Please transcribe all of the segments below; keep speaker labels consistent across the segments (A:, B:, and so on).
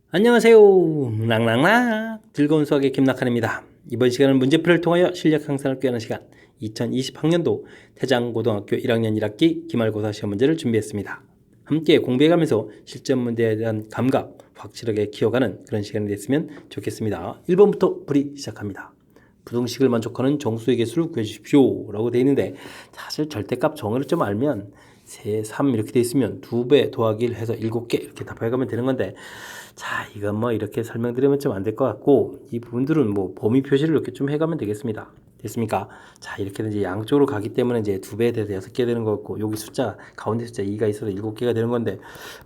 A: 안녕하세요. 랑랑랑 즐거운 수학의 김낙한입니다. 이번 시간은 문제풀이를 통하여 실력 향상을 꾀하는 시간 2020학년도 태장고등학교 1학년 1학기 기말고사 시험 문제를 준비했습니다. 함께 공부해가면서 실전 문제에 대한 감각 확실하게 키워가는 그런 시간이 됐으면 좋겠습니다. 1번부터 풀이 시작합니다. 부등식을 만족하는 정수의 개수를 구해주십시오 라고 되어 있는데 사실 절대값 정의를 좀 알면 3 이렇게 되어 있으면 2배 더하기 1 해서 7개 이렇게 답해가면 되는 건데 자 이건 뭐 이렇게 설명드리면 좀 안 될 것 같고 이 부분들은 뭐 범위 표시를 이렇게 좀 해가면 되겠습니다. 됐습니까? 자 이렇게 이제 양쪽으로 가기 때문에 이제 2배에 대해서 6개 되는 거 같고 여기 숫자 가운데 숫자 2가 있어서 7개가 되는 건데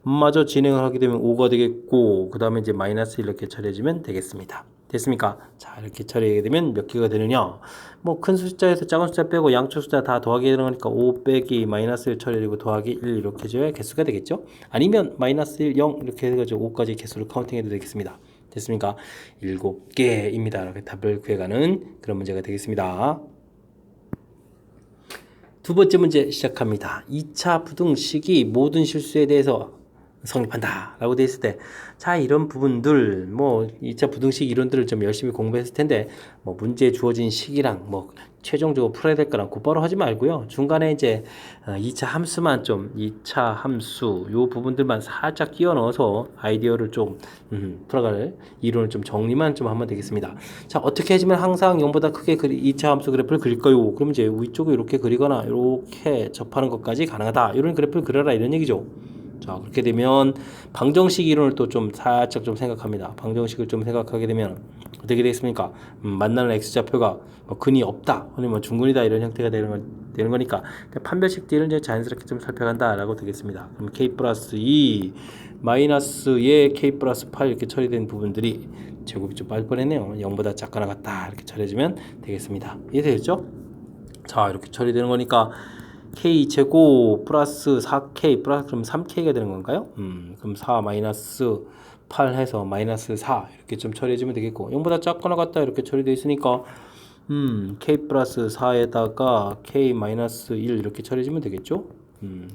A: 마저 진행을 하게 되면 5가 되겠고 그 다음에 이제 마이너스 이렇게 처리해주면 되겠습니다. 됐습니까? 자 이렇게 처리하게 되면 몇 개가 되느냐 뭐 큰 숫자에서 작은 숫자 빼고 양쪽 숫자 다 더하기 되는 거니까 5 빼기 마이너스 1 처리되고 더하기 1 이렇게 줘야 개수가 되겠죠. 아니면 마이너스 1, 0 이렇게 해가지고 5까지 개수를 카운팅해도 되겠습니다. 됐습니까? 7개입니다. 이렇게 답을 구해가는 그런 문제가 되겠습니다. 두 번째 문제 시작합니다. 2차 부등식이 모든 실수에 대해서 성립한다 라고 돼 있을 때 자 이런 부분들 뭐 2차 부등식 이론들을 좀 열심히 공부했을 텐데 뭐 문제에 주어진 식이랑 뭐 최종적으로 풀어야 될 거랑 곧바로 하지 말고요 중간에 이제 2차 함수만 좀 2차 함수 요 부분들만 살짝 끼워 넣어서 아이디어를 좀 풀어갈 이론을 좀 정리만 좀 하면 되겠습니다. 자 어떻게 해주면 항상 0보다 크게 2차 함수 그래프를 그릴까요? 그럼 이제 위쪽을 이렇게 그리거나 이렇게 접하는 것까지 가능하다 이런 그래프를 그려라 이런 얘기죠. 자 그렇게 되면 방정식 이론을 또 좀 살짝 좀 생각합니다. 방정식을 좀 생각하게 되면 어떻게 되겠습니까? 만나는 x좌표가 뭐 근이 없다 아니면 중근이다 이런 형태가 되는 거니까 판별식 뒤를 이제 자연스럽게 좀 살펴간다 라고 되겠습니다. 그럼 k 플러스 2 마이너스에 k 플러스 8 이렇게 처리된 부분들이 제곱이 좀 빠질 뻔했네요. 0보다 작거나 같다 이렇게 처리해주면 되겠습니다. 이해되겠죠? 자 이렇게 처리되는 거니까 K제곱 플러스 4K 플러스 그럼 3K가 되는 건가요? 그럼 4 마이너스 8 해서 마이너스 4 이렇게 좀 처리해주면 되겠고 0보다 작거나 같다 이렇게 처리되어 있으니까 K 플러스 4에다가 K 마이너스 1 이렇게 처리해주면 되겠죠?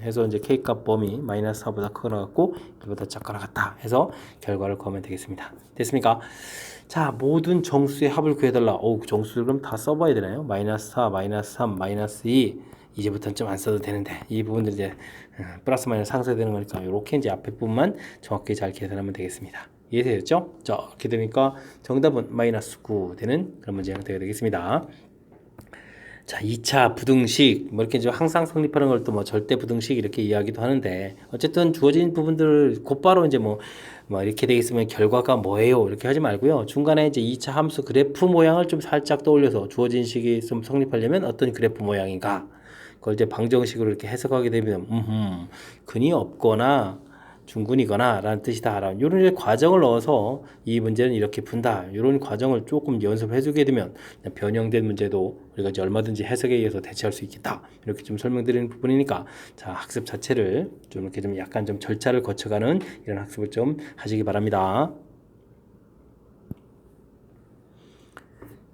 A: 해서 이제 K 값 범위 마이너스 4보다 크거나 같고 1보다 작거나 같다 해서 결과를 구하면 되겠습니다. 됐습니까? 자 모든 정수의 합을 구해달라. 정수를 그럼 다 써봐야 되나요? 마이너스 4, 마이너스 3, 마이너스 2 이제부터는 좀 안 써도 되는데 이 부분들 이제 플러스 마이너스 상쇄되는 거니까 이렇게 이제 앞에 부분만 정확히 잘 계산하면 되겠습니다. 이해되셨죠? 자 이렇게 되니까 정답은 마이너스 9 되는 그런 문제 형태가 되겠습니다. 자 2차 부등식 뭐 이렇게 이제 항상 성립하는 걸 또 뭐 절대 부등식 이렇게 이야기도 하는데 어쨌든 주어진 부분들을 곧바로 이제 뭐 이렇게 돼 있으면 결과가 뭐예요 이렇게 하지 말고요 중간에 이제 2차 함수 그래프 모양을 좀 살짝 떠올려서 주어진 식이 좀 성립하려면 어떤 그래프 모양인가 그걸 이제 방정식으로 이렇게 해석하게 되면 근이 없거나 중근이거나 라는 뜻이다 라는 이런 과정을 넣어서 이 문제는 이렇게 푼다 이런 과정을 조금 연습해 주게 되면 변형된 문제도 우리가 이제 얼마든지 해석에 의해서 대체할 수 있겠다 이렇게 좀 설명드리는 부분이니까 자 학습 자체를 좀 이렇게 좀 약간 좀 절차를 거쳐가는 이런 학습을 좀 하시기 바랍니다.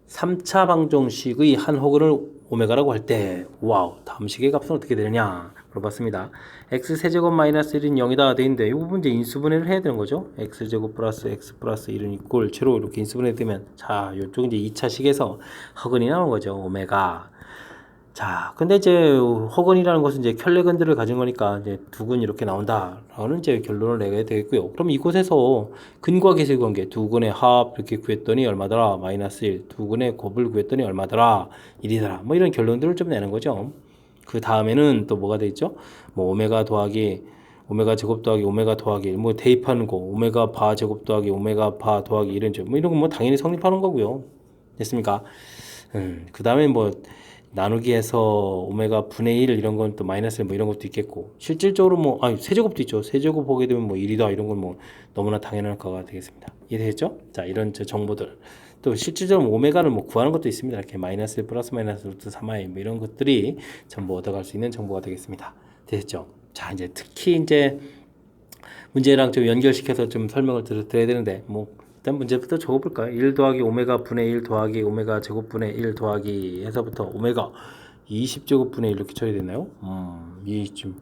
A: 3차 방정식의 한 호근을 오메가라고 할 때 와우 다음 식의 값은 어떻게 되느냐 물어봤습니다. x세제곱 마이너스 1은 0이다 돼 있는데 이 부분 이제 인수분해를 해야 되는 거죠. x제곱 플러스 x 플러스 1은 이꼴 제로 이렇게 인수분해 되면 자 이쪽 이제 2차 식에서 허근이 나오는 거죠. 오메가. 자, 근데 이제 허근이라는 것은 이제 켤레근들을 가진 거니까 이제 두근 이렇게 나온다라는 이제 결론을 내게 되겠고요. 그럼 이곳에서 근과 계수의 관계 두 근의 합 이렇게 구했더니 얼마더라? 마이너스 1. 두 근의 곱을 구했더니 얼마더라? 1이더라. 뭐 이런 결론들을 좀 내는 거죠. 그 다음에는 또 뭐가 돼 있죠? 뭐 오메가 더하기 오메가 제곱 더하기 오메가 더하기 1. 뭐 대입하는 거 오메가 바 제곱 더하기 오메가 바 더하기 이런 뭐 이런 거 뭐 당연히 성립하는 거고요. 됐습니까? 그 다음에 뭐 나누기해서 오메가 분의 1 이런 건 또 마이너스 뭐 이런 것도 있겠고 실질적으로 뭐 세제곱도 있죠. 세제곱 보게 되면 뭐 1이다 이런 건 뭐 너무나 당연한 거가 되겠습니다. 이해되겠죠? 자 이런 정보들 또 실질적으로 오메가를 뭐 구하는 것도 있습니다. 이렇게 마이너스 1 플러스 마이너스 루트 3i 뭐 이런 것들이 전부 얻어갈 수 있는 정보가 되겠습니다. 되셨죠? 자 이제 특히 이제 문제랑 좀 연결시켜서 좀 설명을 드려야 되는데 뭐 일단 문제부터 적어볼까요? 1 더하기 오메가 분의 1 더하기 오메가 제곱분의 1 더하기 해서부터 오메가 20제곱분의 1 이렇게 처리됐나요? 이 지금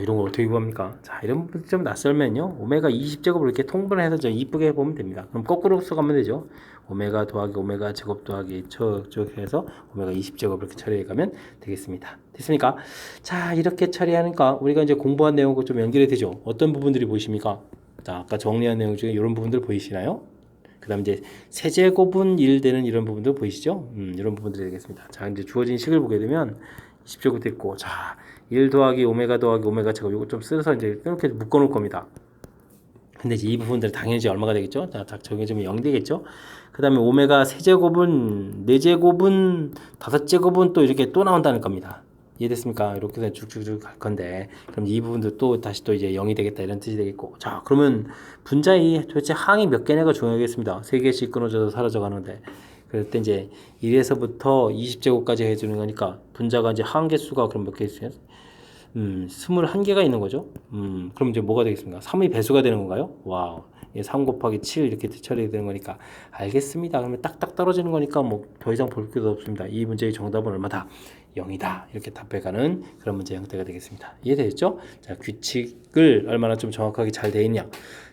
A: 이런 거 어떻게 구합니까? 자, 이런 부분 좀 낯설면요. 오메가 20제곱을 이렇게 통분을 해서 좀 이쁘게 해보면 됩니다. 그럼 거꾸로 써가면 되죠. 오메가 더하기 오메가 제곱 더하기 저쪽 해서 오메가 20제곱 이렇게 처리해 가면 되겠습니다. 됐습니까? 자, 이렇게 처리하니까 우리가 이제 공부한 내용과 좀 연결이 되죠. 어떤 부분들이 보이십니까? 자, 아까 정리한 내용 중에 이런 부분들 보이시나요? 그 다음 이제 세제곱은 1 되는 이런 부분도 보이시죠? 이런 부분들이 되겠습니다. 자, 이제 주어진 식을 보게 되면 20제곱도 있고, 자, 1 더하기 오메가 제곱, 이거 좀 써서 이제 이렇게 묶어 놓을 겁니다. 근데 이제 이 부분들 당연히 이제 얼마가 되겠죠? 자, 딱 정해지면 0 되겠죠? 그 다음에 오메가 세제곱은 4제곱은 5제곱은 또 이렇게 또 나온다는 겁니다. 이해됐습니까? 이렇게 해서 쭉쭉쭉 갈 건데, 그럼 이 부분도 또 다시 또 이제 0이 되겠다 이런 뜻이 되겠고, 자, 그러면 분자의 도대체 항이 몇 개냐가 중요하겠습니다. 3개씩 끊어져서 사라져 가는데, 그럴 때 이제 1에서부터 20제곱까지 해주는 거니까 분자가 이제 항 개수가 그럼 몇 개 있어요? 21개가 있는 거죠. 그럼 이제 뭐가 되겠습니까? 3의 배수가 되는 건가요? 와우. 3 곱하기 7 이렇게 처리되는 거니까 알겠습니다. 그러면 딱딱 떨어지는 거니까 뭐 더 이상 볼 필요도 없습니다. 이 문제의 정답은 얼마다? 0이다. 이렇게 답해가는 그런 문제 형태가 되겠습니다. 이해되셨죠? 자, 규칙을 얼마나 좀 정확하게 잘 되어 있냐.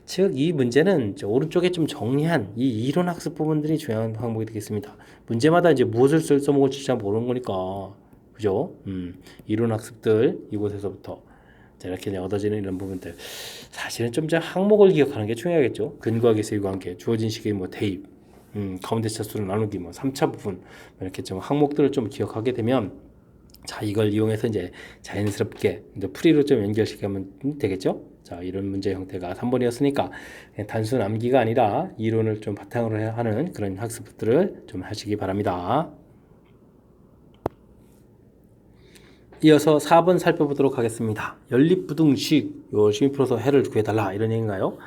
A: 즉, 이 문제는 오른쪽에 좀 정리한 이 이론 학습 부분들이 중요한 항목이 되겠습니다. 문제마다 이제 무엇을 써먹을지 잘 모르는 거니까. 그죠? 이론 학습들 이곳에서부터 자, 이렇게 얻어지는 이런 부분들 사실은 좀 항목을 기억하는 게 중요하겠죠. 근과 계수의 관계, 주어진 식의 뭐 대입, 가운데 차수를 나누기, 뭐 3차 부분 이렇게 좀 항목들을 좀 기억하게 되면 자, 이걸 이용해서 이제 자연스럽게 이제 풀이로 좀 연결시키면 되겠죠. 자, 이런 문제 형태가 3번이었으니까 단순 암기가 아니라 이론을 좀 바탕으로 하는 그런 학습들을 좀 하시기 바랍니다. 이어서 4번 살펴보도록 하겠습니다. 연립부등식, 열심히 풀어서 해를 구해달라 이런 얘기인가요?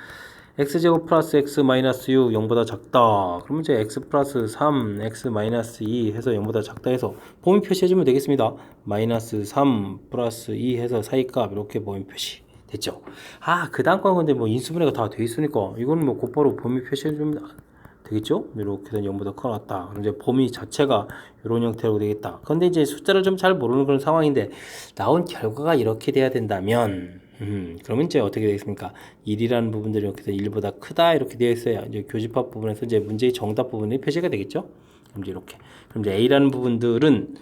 A: x제곱 플러스 x 마이너스 6 0보다 작다. 그러면 이제 x 플러스 3 x 마이너스 2 해서 0보다 작다 해서 범위 표시해주면 되겠습니다. 마이너스 3 플러스 2 해서 사이값 이렇게 범위 표시 됐죠. 그 다음 건 근데 뭐 인수분해가 다 돼 있으니까 이거는 뭐 곧바로 범위 표시해주면 되겠죠? 이렇게 된 0보다 커놨다. 그럼 이제 범위 자체가 이런 형태로 되겠다. 근데 이제 숫자를 좀 잘 모르는 그런 상황인데 나온 결과가 이렇게 돼야 된다면 그러면 이제 어떻게 되겠습니까? 1이라는 부분들이 이렇게 1보다 크다 이렇게 되어 있어야 이제 교집합 부분에서 이제 문제의 정답 부분이 표시가 되겠죠? 그럼 이제 이렇게. 그럼 이제 A라는 부분들은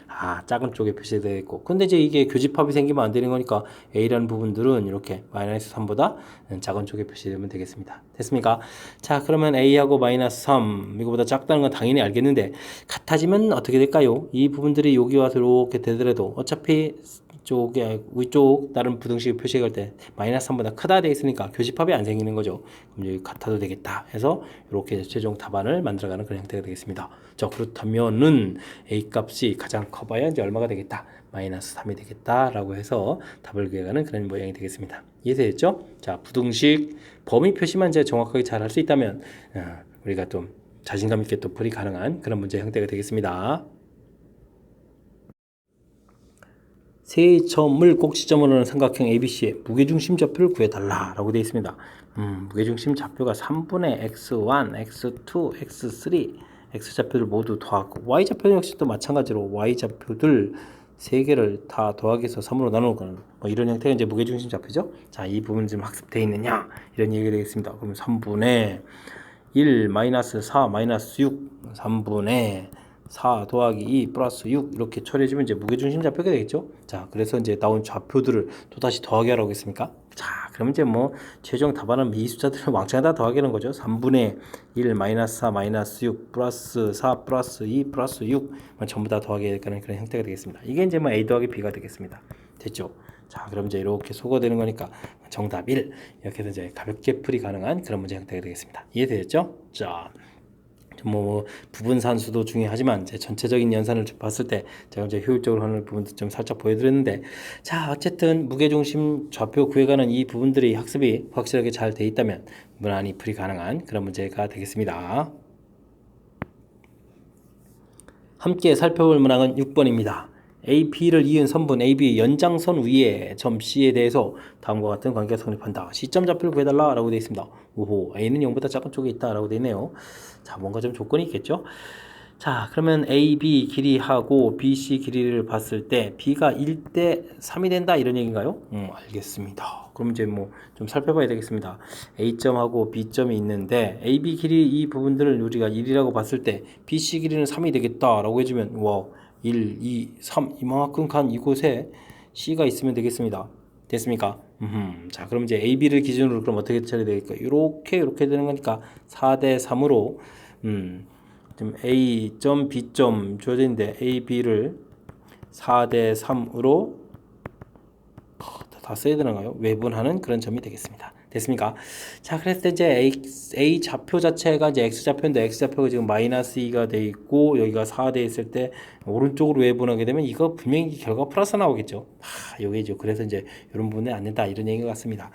A: 작은 쪽에 표시되어 있고, 근데 이제 이게 교집합이 생기면 안 되는 거니까 A라는 부분들은 이렇게 마이너스 3보다 작은 쪽에 표시되면 되겠습니다. 됐습니까? 자, 그러면 A하고 마이너스 3 이거보다 작다는 건 당연히 알겠는데 같아지면 어떻게 될까요? 이 부분들이 여기 와서 이렇게 되더라도 어차피 쪽에 위쪽 다른 부등식 표시할 때 마이너스 3보다 크다 되어 있으니까 교집합이 안 생기는 거죠. 그럼 여기 같아도 되겠다 해서 이렇게 최종 답안을 만들어가는 그런 형태가 되겠습니다. 자, 그렇다면은 A 값이 가장 커봐야 이제 얼마가 되겠다? 마이너스 3이 되겠다라고 해서 답을 구해가는 그런 모양이 되겠습니다. 이해되셨죠? 자, 부등식 범위 표시만 이제 정확하게 잘 할 수 있다면 우리가 좀 자신감 있게 또 풀이 가능한 그런 문제 형태가 되겠습니다. 세 점을 꼭지점으로 하는 삼각형 ABC의 무게중심 좌표를 구해달라 라고 되어 있습니다. 무게중심 좌표가 3분의 x1, x2, x3, x좌표들 모두 더하고 y좌표 역시 또 마찬가지로 y좌표들 3개를 다 더하기해서 3으로 나누는 거는 뭐 이런 형태가 이제 무게중심 좌표죠. 자, 이 부분 좀 학습되어 있느냐 이런 얘기가 되겠습니다. 그럼 3분의 1 마이너스 4 마이너스 6 3분의 4 더하기 2 플러스 6 이렇게 처리해주면 이제 무게중심 좌표가 되겠죠. 자, 그래서 이제 나온 좌표들을 또 다시 더하기 하라고 했습니까? 자, 그러면 이제 뭐 최종 답안은 이 숫자들을 왕창 다 더하기 하는 거죠. 3분의 1 마이너스 4 마이너스 6 플러스 4 플러스 2 플러스 6 전부 다 더하기 하는 그런 형태가 되겠습니다. 이게 이제 뭐 A 더하기 B가 되겠습니다. 됐죠? 자, 그럼 이제 이렇게 소거되는 거니까 정답 1 이렇게 해서 이제 가볍게 풀이 가능한 그런 문제 형태가 되겠습니다. 이해되셨죠? 자, 뭐 부분산수도 중요하지만 제 전체적인 연산을 봤을 때 제가 이제 효율적으로 하는 부분도 좀 살짝 보여드렸는데, 자, 어쨌든 무게중심 좌표 구해가는 이 부분들이 학습이 확실하게 잘 돼 있다면 무난히 풀이 가능한 그런 문제가 되겠습니다. 함께 살펴볼 문항은 6번입니다. A, B를 이은 선분 AB의 연장선 위에 점 C에 대해서 다음과 같은 관계가 성립한다. 시점 좌표를 구해달라 라고 되어 있습니다. 오호, A는 0보다 작은 쪽에 있다 라고 되어 있네요. 자, 뭔가 좀 조건이 있겠죠. 자, 그러면 AB 길이하고 BC 길이를 봤을 때 B가 1대 3이 된다 이런 얘기인가요? 알겠습니다. 그럼 이제 뭐 좀 살펴봐야 되겠습니다. A점하고 B점이 있는데 AB 길이 이 부분들을 우리가 1이라고 봤을 때 BC 길이는 3이 되겠다라고 해주면 와 1, 2, 3 이만큼 간 이곳에 C가 있으면 되겠습니다. 됐습니까? 자, 그럼 이제 AB를 기준으로 그럼 어떻게 처리해야 될까? 이렇게 되는 거니까 4대 3으로 지금 A점, B점 주어져 있는데 A, B를 4대 3으로 다 써야 되나요? 외분하는 그런 점이 되겠습니다. 됐습니까? 자, 그랬을 때 이제 A 좌표 자체가 이제 X좌표인데 X좌표가 지금 마이너스 2가 돼 있고 여기가 4돼 있을 때 오른쪽으로 외분하게 되면 이거 분명히 결과 플러스 나오겠죠. 요게죠. 그래서 이제 이런 부분에 안 된다 이런 얘기 같습니다.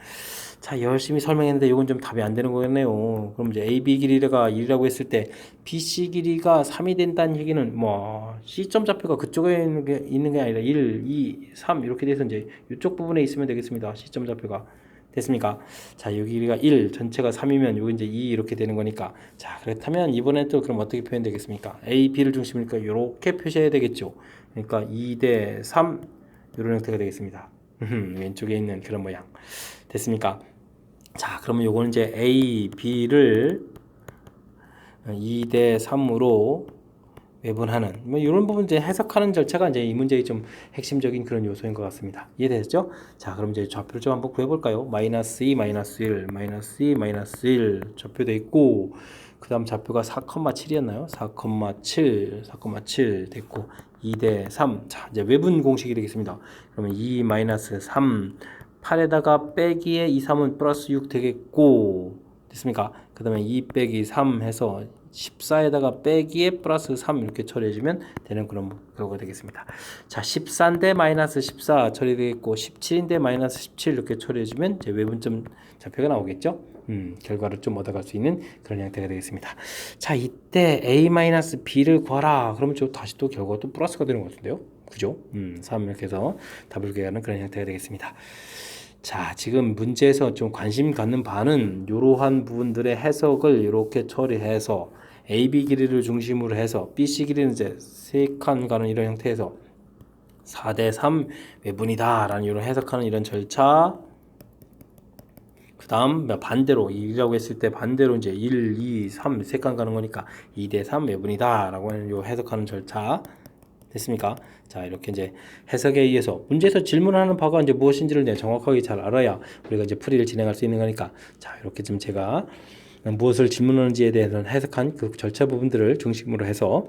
A: 자, 열심히 설명했는데 이건 좀 답이 안 되는 거겠네요. 그럼 이제 AB 길이가 1이라고 했을 때 BC 길이가 3이 된다는 얘기는 뭐 C점 좌표가 그쪽에 있는 게 아니라 1, 2, 3 이렇게 돼서 이제 이쪽 부분에 있으면 되겠습니다. C점 좌표가. 됐습니까? 자, 여기 길이가 1, 전체가 3이면 여기 이제 2 이렇게 되는 거니까. 자, 그렇다면 이번엔 또 그럼 어떻게 표현되겠습니까? A, B를 중심이니까 이렇게 표시해야 되겠죠. 그러니까 2대 3 이런 형태가 되겠습니다. 왼쪽에 있는 그런 모양. 됐습니까? 자, 그러면 요거는 이제 A, B를 2대 3으로 외분하는 뭐 이런 부분 이제 해석하는 절차가 이제 이 문제의 좀 핵심적인 그런 요소인 것 같습니다. 이해되셨죠? 자, 그럼 이제 좌표를 좀 한번 구해볼까요? 마이너스 2, 마이너스 1, 마이너스 2, 마이너스 1 좌표돼 있고 그 다음 좌표가 4,7이었나요? 4,7, 4,7 됐고 2대 3. 자, 이제 외분 공식이 되겠습니다. 그러면 2 마이너스 3 8에다가 빼기에 2, 3은 플러스 6 되겠고 됐습니까? 그 다음에 2 빼기 3 해서 14에다가 빼기에 플러스 3 이렇게 처리해주면 되는 그런 거가 되겠습니다. 자, 14인데 마이너스 14 처리되겠고 17인데 마이너스 17 이렇게 처리해주면 이제 외분점 좌표가 나오겠죠. 결과를 좀 얻어갈 수 있는 그런 형태가 되겠습니다. 자, 이때 A-B를 구하라. 그러면 저 다시 또 결과가 또 플러스가 되는 것 같은데요. 그죠? 3 이렇게 해서 답을 구하는 그런 형태가 되겠습니다. 자, 지금 문제에서 좀 관심 갖는 바는 이러한 부분들의 해석을 이렇게 처리해서 AB 길이를 중심으로 해서 BC 길이는 이제 3칸 가는 이런 형태에서 4대 3 외분이다 라는 이런 해석하는 이런 절차. 그 다음 반대로 2라고 했을 때 반대로 이제 1, 2, 3 3칸 가는 거니까 2대 3 외분이다 라고 하는 요 해석하는 절차. 됐습니까? 자, 이렇게 이제 해석에 의해서 문제에서 질문하는 바가 이제 무엇인지를 정확하게 잘 알아야 우리가 이제 풀이를 진행할 수 있는 거니까. 자, 이렇게 좀 제가 무엇을 질문하는지에 대해서는 해석한 그 절차 부분들을 중심으로 해서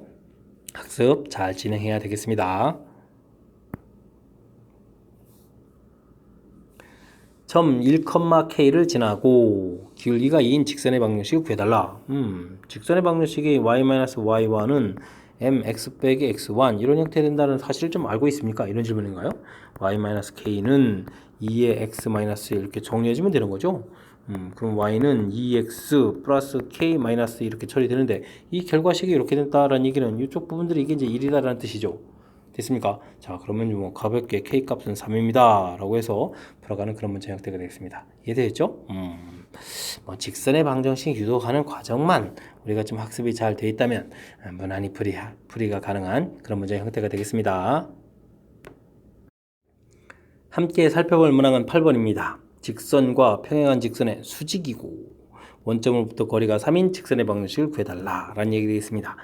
A: 학습 잘 진행해야 되겠습니다. 점 1,K를 지나고 기울기가 2인 직선의 방정식을 구해달라. 직선의 방정식이 y-y1은 mx 빼기 x1 이런 형태 된다는 사실을 좀 알고 있습니까? 이런 질문인가요? y-k는 2의 x-1 이렇게 정리해주면 되는 거죠. 그럼 y는 2x 플러스 k 마이너스 이렇게 처리되는데 이 결과식이 이렇게 된다라는 얘기는 이쪽 부분들이 이게 이제 1이다라는 뜻이죠. 됐습니까? 자, 그러면 뭐 가볍게 k 값은 3입니다 라고 해서 풀어가는 그런 문제 형태가 되겠습니다. 이해되겠죠? 뭐 직선의 방정식 유도하는 과정만 우리가 좀 학습이 잘 돼 있다면 무난히 풀이가 가능한 그런 문제 형태가 되겠습니다. 함께 살펴볼 문항은 8번입니다. 직선과 평행한 직선의 수직이고 원점으로부터 거리가 3인 직선의 방정식을 구해달라 라는 얘기 되겠습니다.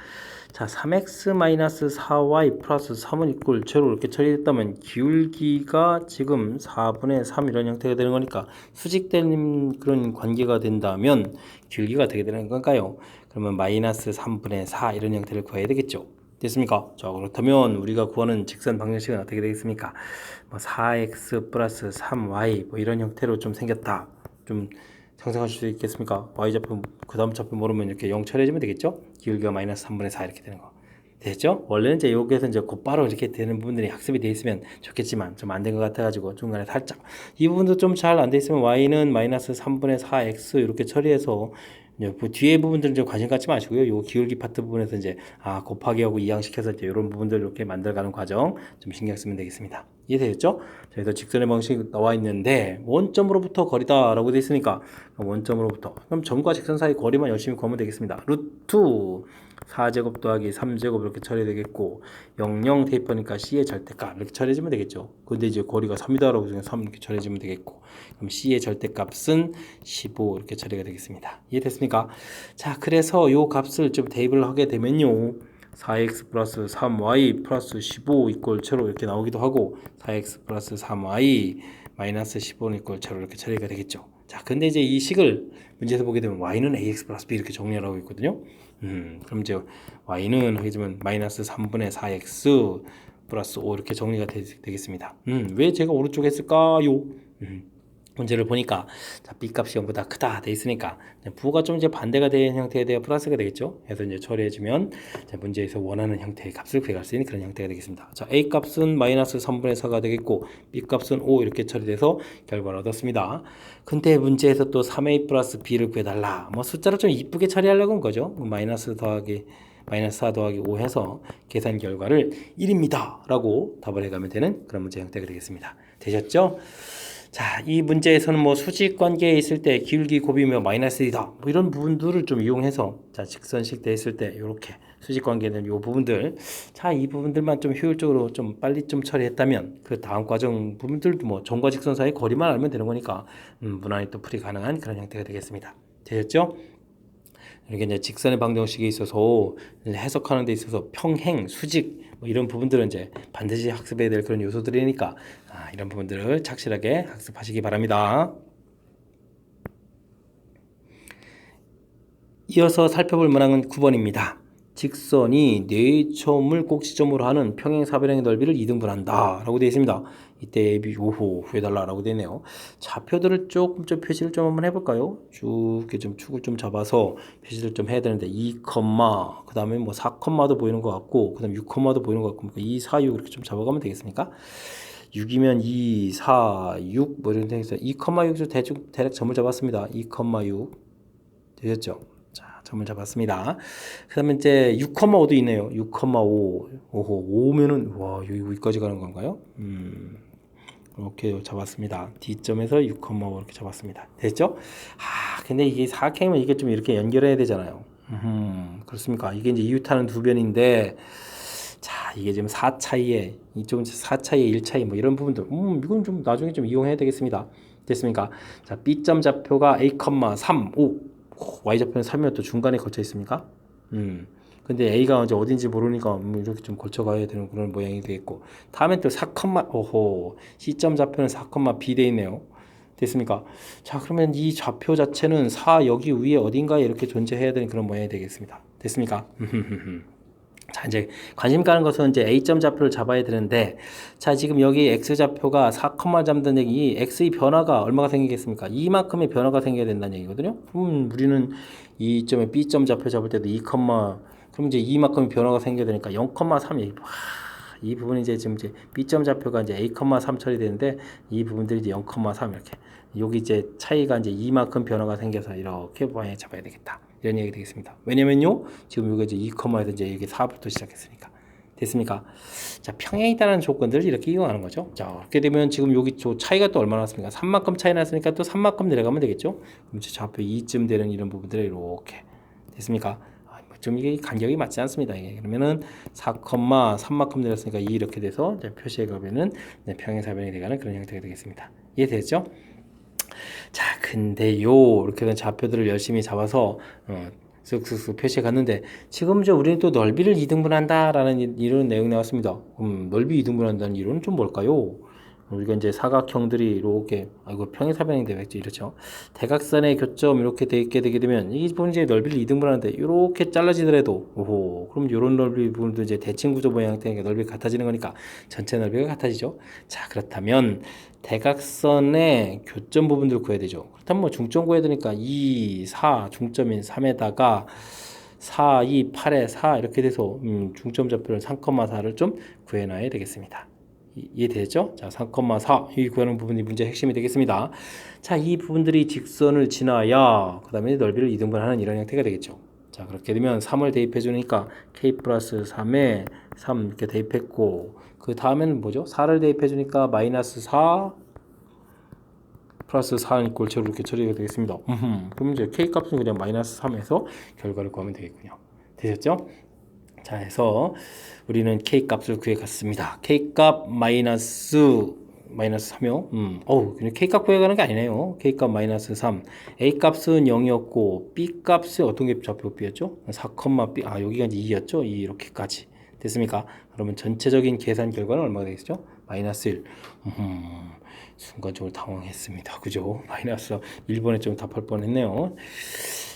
A: 자, 3x-4y 플러스 3은 이꼴 제로 이렇게 처리됐다면 기울기가 지금 4분의 3 이런 형태가 되는 거니까 수직되는 그런 관계가 된다면 기울기가 어떻게 되는 건가요? 그러면 마이너스 3분의 4 이런 형태를 구해야 되겠죠. 됐습니까? 자, 그렇다면 우리가 구하는 직선 방정식은 어떻게 되겠습니까? 뭐 4x 플러스 3y 뭐 이런 형태로 좀 생겼다. 좀 상상하실 수 있겠습니까? y좌표 그 다음 좌표 모르면 이렇게 0 처리해주면 되겠죠? 기울기가 마이너스 3분의 4 이렇게 되는 거 됐죠? 원래는 이제 여기에서 이제 곧바로 이렇게 되는 부분들이 학습이 돼 있으면 좋겠지만 좀 안 된 것 같아가지고 중간에 살짝 이 부분도 좀 잘 안 돼 있으면 y는 마이너스 3분의 4x 이렇게 처리해서 그 뒤에 부분들은 좀 관심 갖지 마시고요. 요 기울기 파트 부분에서 이제 곱하기하고 이항시켜서 이제 이런 부분들 이렇게 만들어가는 과정 좀 신경 쓰면 되겠습니다. 이해되셨죠? 저희도 직선의 방식 나와 있는데 원점으로부터 거리다라고 돼 있으니까 원점으로부터 그럼 점과 직선 사이 거리만 열심히 구하면 되겠습니다. 루트 4제곱 더하기 3제곱 이렇게 처리되겠고 00 대입하니까 C의 절대값 이렇게 처리해주면 되겠죠. 근데 이제 거리가 3이다라고 해서 3 이렇게 처리해주면 되겠고 그럼 C의 절대값은 15 이렇게 처리가 되겠습니다. 이해됐습니까? 자, 그래서 요 값을 좀 대입을 하게 되면요. 4x 플러스 3y 플러스 15 이꼴 제로 이렇게 나오기도 하고 4x 플러스 3y 마이너스 15는 이꼴 제로 이렇게 처리가 되겠죠. 자, 근데 이제 이 식을 문제에서 보게 되면 y는 ax 플러스 b 이렇게 정리를 하고 있거든요. 그럼 이제 y는 하겠지만 마이너스 3분의 4x 플러스 5 이렇게 정리가 되겠습니다. 왜 제가 오른쪽에 했을까요? 문제를 보니까 자, b 값이 0보다 크다 돼 있으니까 부호가 좀 이제 반대가 된 형태에 대해 플러스가 되겠죠. 그래서 이제 처리해주면 문제에서 원하는 형태의 값을 구해갈 수 있는 그런 형태가 되겠습니다. 자, a 값은 마이너스 3분의 4가 되겠고 b 값은 5 이렇게 처리돼서 결과를 얻었습니다. 근데 문제에서 또 3a 플러스 b를 구해달라. 뭐 숫자를 좀 이쁘게 처리하려고 한 거죠. 마이너스 4 더하기 5 해서 계산 결과를 1입니다 라고 답을 해가면 되는 그런 문제 형태가 되겠습니다. 되셨죠? 자, 이 문제에서는 뭐 수직 관계에 있을 때 기울기 곱이며 마이너스 1이다. 뭐 이런 부분들을 좀 이용해서 자, 직선식 돼 있을 때 이렇게 수직 관계는 요 부분들. 자, 이 부분들만 좀 효율적으로 좀 빨리 좀 처리했다면 그 다음 과정 부분들도 뭐 점과 직선 사이 거리만 알면 되는 거니까 무난히 또 풀이 가능한 그런 형태가 되겠습니다. 되셨죠? 이렇게 이제 직선의 방정식에 있어서 해석하는 데 있어서 평행, 수직 뭐 이런 부분들은 이제 반드시 학습해야 될 그런 요소들이니까 이런 부분들을 착실하게 학습하시기 바랍니다. 이어서 살펴볼 문항은 9번입니다. 직선이 뇌점을 꼭지점으로 하는 평행사변형의 넓이를 2등분한다 라고 되어 있습니다. 이때 AB 5호 구해달라 라고 되어 있네요. 좌표들을 조금 좀 표시를 좀 한번 해볼까요? 쭉 이렇게 좀 축을 좀 잡아서 표시를 좀 해야 되는데 2, 그 다음에 뭐 4도 보이는 것 같고 그 다음에 6도 보이는 것 같고 2, 4, 6 이렇게 좀 잡아가면 되겠습니까? 6이면 2, 4, 6 뭐 이런 데서 2, 6을 대략 점을 잡았습니다. 2, 6 되셨죠? 점을 잡았습니다. 그 다음에 이제 6,5도 있네요. 6,5. 오호, 5면은, 와, 여기까지 가는 건가요? 이렇게 잡았습니다. D점에서 6,5 이렇게 잡았습니다. 됐죠? 근데 이게 사각형이면 이게 좀 이렇게 연결해야 되잖아요. 그렇습니까? 이게 이제 이웃하는 두 변인데, 자, 이게 지금 4 차이에, 이쪽은 4 차이에 1 차이 뭐 이런 부분들, 이건 좀 나중에 좀 이용해야 되겠습니다. 됐습니까? 자, B점 좌표가 A, 3, 5. Y좌표는 3이면 또 중간에 걸쳐 있습니까? 근데 A가 이제 어딘지 모르니까 이렇게 좀 걸쳐 가야 되는 그런 모양이 되겠고. 다음엔 또 4, 오호. C점 좌표는 4, B 돼 있네요. 됐습니까? 자, 그러면 이 좌표 자체는 4 여기 위에 어딘가에 이렇게 존재해야 되는 그런 모양이 되겠습니다. 됐습니까? 자, 이제 관심 가는 것은 이제 A점 좌표를 잡아야 되는데, 자, 지금 여기 X좌표가 4, 잡는 얘기, X의 변화가 얼마가 생기겠습니까? 이만큼의 변화가 생겨야 된다는 얘기거든요. 우리는 이 점에 B점 좌표 잡을 때도 2, 그럼 이제 이만큼의 변화가 생겨야 되니까 0,3 얘기. 이 부분이 이제 지금 이제 B점 좌표가 이제 A, 3 처리되는데, 이 부분들이 이제 0,3 이렇게. 여기 이제 차이가 이제 이만큼 변화가 생겨서 이렇게 방향 잡아야 되겠다. 이런 얘기 되겠습니다. 왜냐면요, 지금 여기 이제 2,에서 이제 여기 4부터 시작했으니까. 됐습니까? 자, 평행에 있다는 조건들을 이렇게 이용하는 거죠. 자, 그렇게 되면 지금 여기 차이가 또 얼마나 났습니까? 3만큼 차이 났으니까 또 3만큼 내려가면 되겠죠? 그럼 좌표 2쯤 되는 이런 부분들을 이렇게. 됐습니까? 좀 이게 간격이 맞지 않습니다. 이게. 그러면은 4, 3만큼 내렸으니까 2 이렇게 돼서 표시해 가면은 평행사변이 되가는 그런 형태가 되겠습니다. 이해되죠? 자, 근데요, 이렇게 된 좌표들을 열심히 잡아서 쓱쓱쓱 표시해 갔는데, 지금 우리는 또 넓이를 2등분한다라는 이런 내용이 나왔습니다. 넓이 2등분한다는 이론은 좀 뭘까요? 우리가 이제 사각형들이 이렇게, 이거 평행사변인데 왜 이렇죠? 대각선의 교점 이렇게 돼 있게 되게 되면, 이 부분 이제 넓이를 2등분하는데, 이렇게 잘라지더라도, 오호, 그럼 이런 넓이 부분도 이제 대칭구조 모양 때문에 넓이가 같아지는 거니까, 전체 넓이가 같아지죠. 자, 그렇다면, 대각선의 교점 부분들을 구해야 되죠. 그렇다면 뭐 중점 구해야 되니까 2, 4, 중점인 3에다가 4, 2, 8에 4 이렇게 돼서 중점 좌표를 3,4를 좀 구해놔야 되겠습니다. 이해되죠? 자, 3,4 이 구하는 부분이 문제의 핵심이 되겠습니다. 자, 이 부분들이 직선을 지나야 그 다음에 넓이를 2등분하는 이런 형태가 되겠죠. 자, 그렇게 되면 3을 대입해 주니까 K 플러스 3에 3 이렇게 대입했고, 그 다음에는 뭐죠? 4를 대입해 주니까 마이너스 4 플러스 4는 이꼴 제로 이렇게 처리가 되겠습니다. 그럼 이제 K 값은 그냥 마이너스 3에서 결과를 구하면 되겠군요. 되셨죠? 자, 해서 우리는 K 값을 구해갔습니다. K 값 마이너스 3이요. 그냥 K 값 구해가는 게 아니네요. K 값 마이너스 3. A 값은 0이었고, B 값은 어떤 게 좌표 B였죠? 4, B. 여기가 이제 2였죠? 2 이렇게까지. 됐습니까? 그러면 전체적인 계산 결과는 얼마가 되겠죠? 마이너스 1. 순간적으로 당황했습니다. 그죠? 마이너스 1번에 좀 답할 뻔했네요.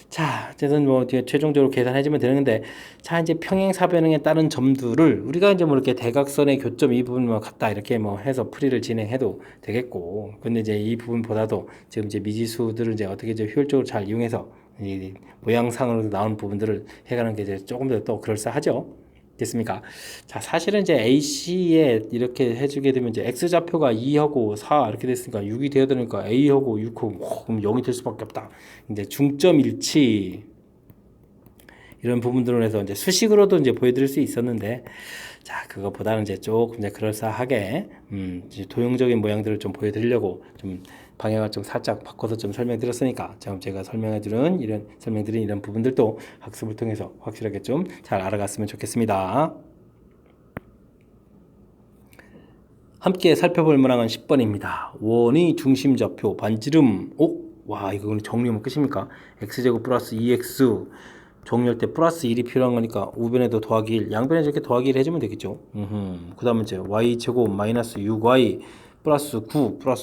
A: 자, 어쨌든 뭐 최종적으로 계산해주면 되는데, 자, 이제 평행사변형에 따른 점들을 우리가 이제 뭐 이렇게 대각선의 교점 이 부분만 같다 이렇게 뭐 해서 풀이를 진행해도 되겠고, 근데 이제 이 부분보다도 지금 이제 미지수들을 이제 어떻게 이제 효율적으로 잘 이용해서 이 모양상으로 나온 부분들을 해가는 게 이제 조금 더 또 그럴싸하죠. 됐습니까? 자, 사실은 이제 AC에 이렇게 해주게 되면 이제 X좌표가 2하고 4 이렇게 됐으니까 6이 되어야 되니까 A하고 6하고 그럼 0이 될 수밖에 없다. 이제 중점 일치 이런 부분들로 해서 이제 수식으로도 이제 보여드릴 수 있었는데, 자, 그거보다는 이제 조금 이제 그럴싸하게 이제 도형적인 모양들을 좀 보여드리려고 좀 방향을 좀 살짝 바꿔서 좀 설명드렸으니까 지금 제가 설명해드린 이런 부분들도 학습을 통해서 확실하게 좀 잘 알아갔으면 좋겠습니다. 함께 살펴볼 문항은 10번입니다. 원의 중심좌표 반지름. 와, 이거는 정리하면 끝입니까? x제곱 플러스 2x 정리할 때 플러스 1이 필요한 거니까 우변에도 더하기 1, 양변에 이렇게 더하기 1 해주면 되겠죠. 그 다음에 이제 y제곱 마이너스 6y 플러스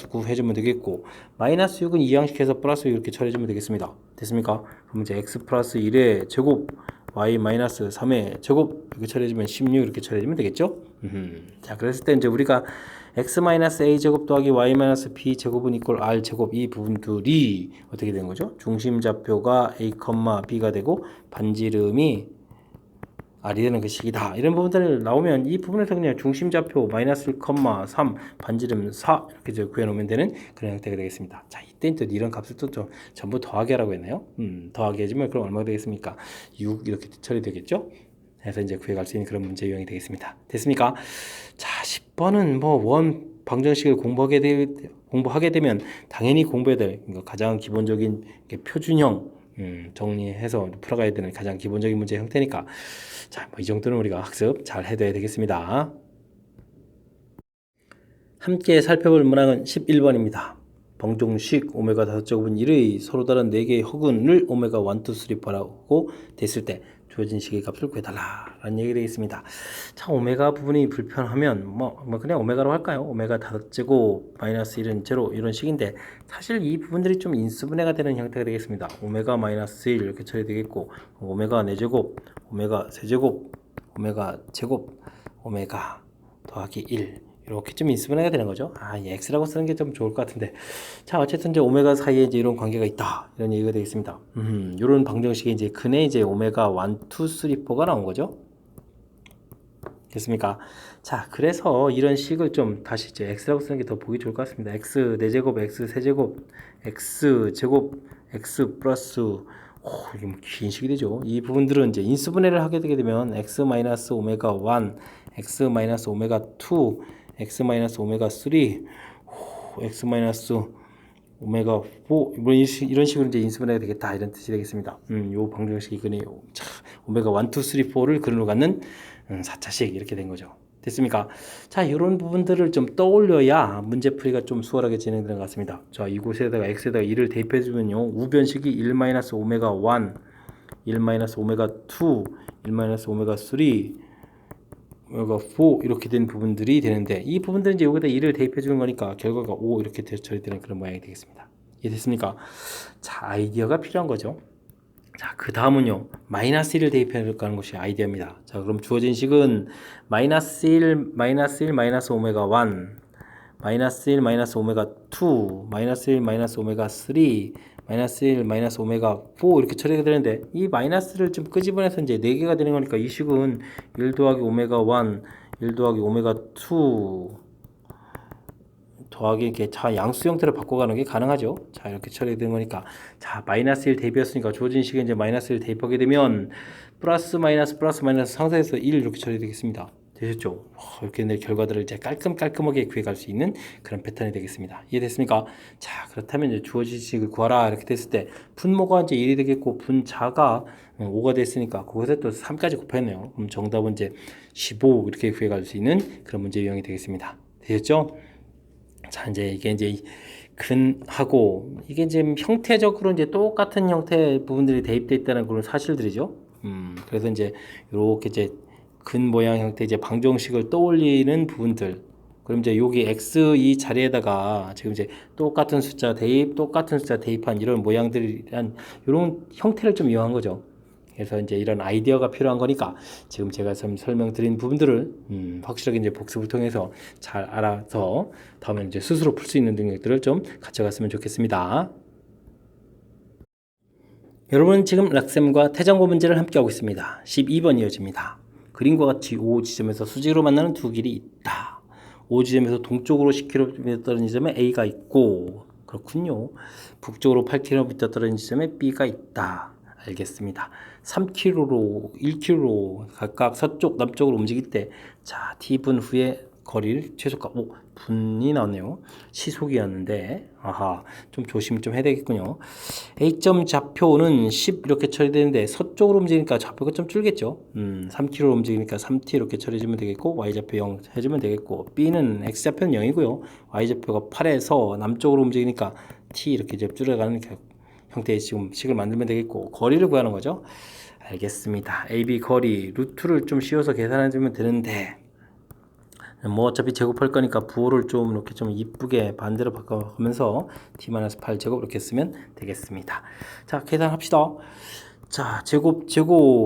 A: 9 해주면 되겠고, 마이너스 6은 이항식해서 플러스 6 이렇게 처리해주면 되겠습니다. 됐습니까? 그럼 이제 x 플러스 1의 제곱 y 마이너스 3의 제곱 이렇게 처리해주면 16 이렇게 처리해주면 되겠죠. 자, 그랬을 때 이제 우리가 x 마이너스 a 제곱 더하기 y 마이너스 b 제곱은 이꼴 r 제곱 이 부분들이 어떻게 되는 거죠? 중심좌표가 a, b가 되고 반지름이 r이 되는 그 식이다. 이런 부분들 나오면 이 부분에서 그냥 중심좌표 마이너스 1, 3 반지름 4 이렇게 이제 구해놓으면 되는 그런 형태가 되겠습니다. 자, 이때는 또 이런 값을 또 좀 전부 더하기 하라고 했나요? 더하기 해주면 그럼 얼마가 되겠습니까? 6 이렇게 처리되겠죠? 해서 이제 구해갈 수 있는 그런 문제 유형이 되겠습니다. 됐습니까? 자, 10번은 뭐 원 방정식을 공부하게 되면 당연히 공부해야 될 가장 기본적인 표준형 정리해서 풀어가야 되는 가장 기본적인 문제 형태니까, 자, 뭐 이 정도는 우리가 학습 잘 해둬야 되겠습니다. 함께 살펴볼 문항은 11번입니다. 방정식 오메가 5제곱은 1의 서로 다른 4개의 허근을 오메가 1, 2, 3, 4라고 됐을 때 주어진 식의 값을 구해달라 라는 얘기가 되겠습니다. 자, 오메가 부분이 불편하면 뭐 그냥 오메가로 할까요? 오메가 5제곱 마이너스 1은 제로 이런 식인데, 사실 이 부분들이 좀 인수분해가 되는 형태가 되겠습니다. 오메가 마이너스 1 이렇게 처리되겠고, 오메가 4제곱, 오메가 세제곱, 오메가 제곱, 오메가 더하기 1 이렇게 좀 인수분해가 되는 거죠. 이 x라고 쓰는 게 좀 좋을 것 같은데, 자, 어쨌든 이제 오메가 사이에 이제 이런 관계가 있다 이런 얘기가 되겠습니다. 이런 방정식에 이제 근에 이제 오메가 1, 2, 3, 4가 나온 거죠. 됐습니까? 자, 그래서 이런 식을 좀 다시 이제 x라고 쓰는 게 더 보기 좋을 것 같습니다. x 4제곱, x 세제곱, x 제곱, x 플러스 이게 뭐 긴 식이 되죠. 이 부분들은 이제 인수분해를 하게 되게 되면 x 마이너스 오메가 1, x 마이너스 오메가 2, x 마이너스 오메가 3, x 마이너스 오메가 4 이런 식으로 이제 인수분해가 되겠다 이런 뜻이 되겠습니다. 요 방정식이 그네 오메가 1, 2, 3, 4를 근으로 갖는 4차식 이렇게 된 거죠. 됐습니까? 자, 이런 부분들을 좀 떠올려야 문제풀이가 좀 수월하게 진행되는 것 같습니다. 자, 이곳에다가 x에다가 1을 대입해주면요, 우변식이 1 마이너스 오메가 1, 1 마이너스 오메가 2, 1 마이너스 오메가 3, 오메가 4 이렇게 된 부분들이 되는데, 이 부분들은 이제 여기다 1을 대입해 주는 거니까 결과가 5 이렇게 처리되는 그런 모양이 되겠습니다. 이해됐습니까? 자, 아이디어가 필요한 거죠. 자, 그 다음은요, 마이너스 1을 대입해 가는 것이 아이디어입니다. 자, 그럼 주어진 식은 마이너스 1, 마이너스 오메가 1, 마이너스 1, 마이너스 오메가 2, 마이너스 1, 마이너스 오메가 3, 마이너스 1, 마이너스 오메가 4 이렇게 처리가 되는데, 이 마이너스를 좀 끄집어내서 이제 4개가 되는 거니까 이 식은 1 더하기 오메가 1, 1 더하기 오메가 2 더하기 이렇게 자 양수 형태로 바꿔가는 게 가능하죠. 자, 이렇게 처리되는 거니까, 자, 마이너스 1 대입했으니까 주어진 식에 이제 마이너스 1 대입하게 되면 플러스 마이너스 상쇄해서 1 이렇게 처리되겠습니다. 되셨죠? 이렇게 내 결과들을 이제 깔끔하게 구해갈 수 있는 그런 패턴이 되겠습니다. 이해됐습니까? 자, 그렇다면 이제 주어진 식을 구하라 이렇게 됐을 때 분모가 이제 1이 되겠고 분자가 5가 됐으니까 그것에 또 3까지 곱했네요. 그럼 정답은 이제 15 이렇게 구해갈 수 있는 그런 문제 유형이 되겠습니다. 되셨죠? 자, 이제 이게 근하고 이게 이제 형태적으로 이제 똑같은 형태의 부분들이 대입되어 있다는 그런 사실들이죠. 그래서 이제 이렇게 이제 근 모양 형태 이제 방정식을 떠올리는 부분들. 그럼 이제 여기 x 이 자리에다가 지금 이제 똑같은 숫자 대입한 이런 모양들이란 이런 형태를 좀 이용한 거죠. 그래서 이제 이런 아이디어가 필요한 거니까 지금 제가 좀 설명드린 부분들을 확실하게 이제 복습을 통해서 잘 알아서 다음에 이제 스스로 풀 수 있는 능력들을 좀 가져갔으면 좋겠습니다. 여러분 지금 락셈과 태장고 문제를 함께 하고 있습니다. 12번 이어집니다. 그림과 같이 O 지점에서 수직으로 만나는 두 길이 있다. O 지점에서 동쪽으로 10km 떨어진 지점에 A가 있고 그렇군요. 북쪽으로 8km 떨어진 지점에 B가 있다. 알겠습니다. 3km로 1km로 각각 서쪽 남쪽으로 움직일 때 자 T분 후에 거리를 최소값 분이 나왔네요. 시속이었는데 좀 조심 좀 해야 되겠군요. A점 좌표는 10 이렇게 처리되는데 서쪽으로 움직이니까 좌표가 좀 줄겠죠. 3km로 움직이니까 3t 이렇게 처리해주면 되겠고 y좌표 0 해주면 되겠고 B는 x좌표는 0이고요. y좌표가 8에서 남쪽으로 움직이니까 t 이렇게 이제 줄여가는 형태의 지금 식을 만들면 되겠고 거리를 구하는 거죠. 알겠습니다. AB 거리 루트를 좀 씌워서 계산해 주면 되는데 뭐 어차피 제곱할 거니까 부호를 좀 이렇게 좀 이쁘게 반대로 바꿔가면서 t-8 제곱 이렇게 쓰면 되겠습니다. 자, 계산합시다. 자, 제곱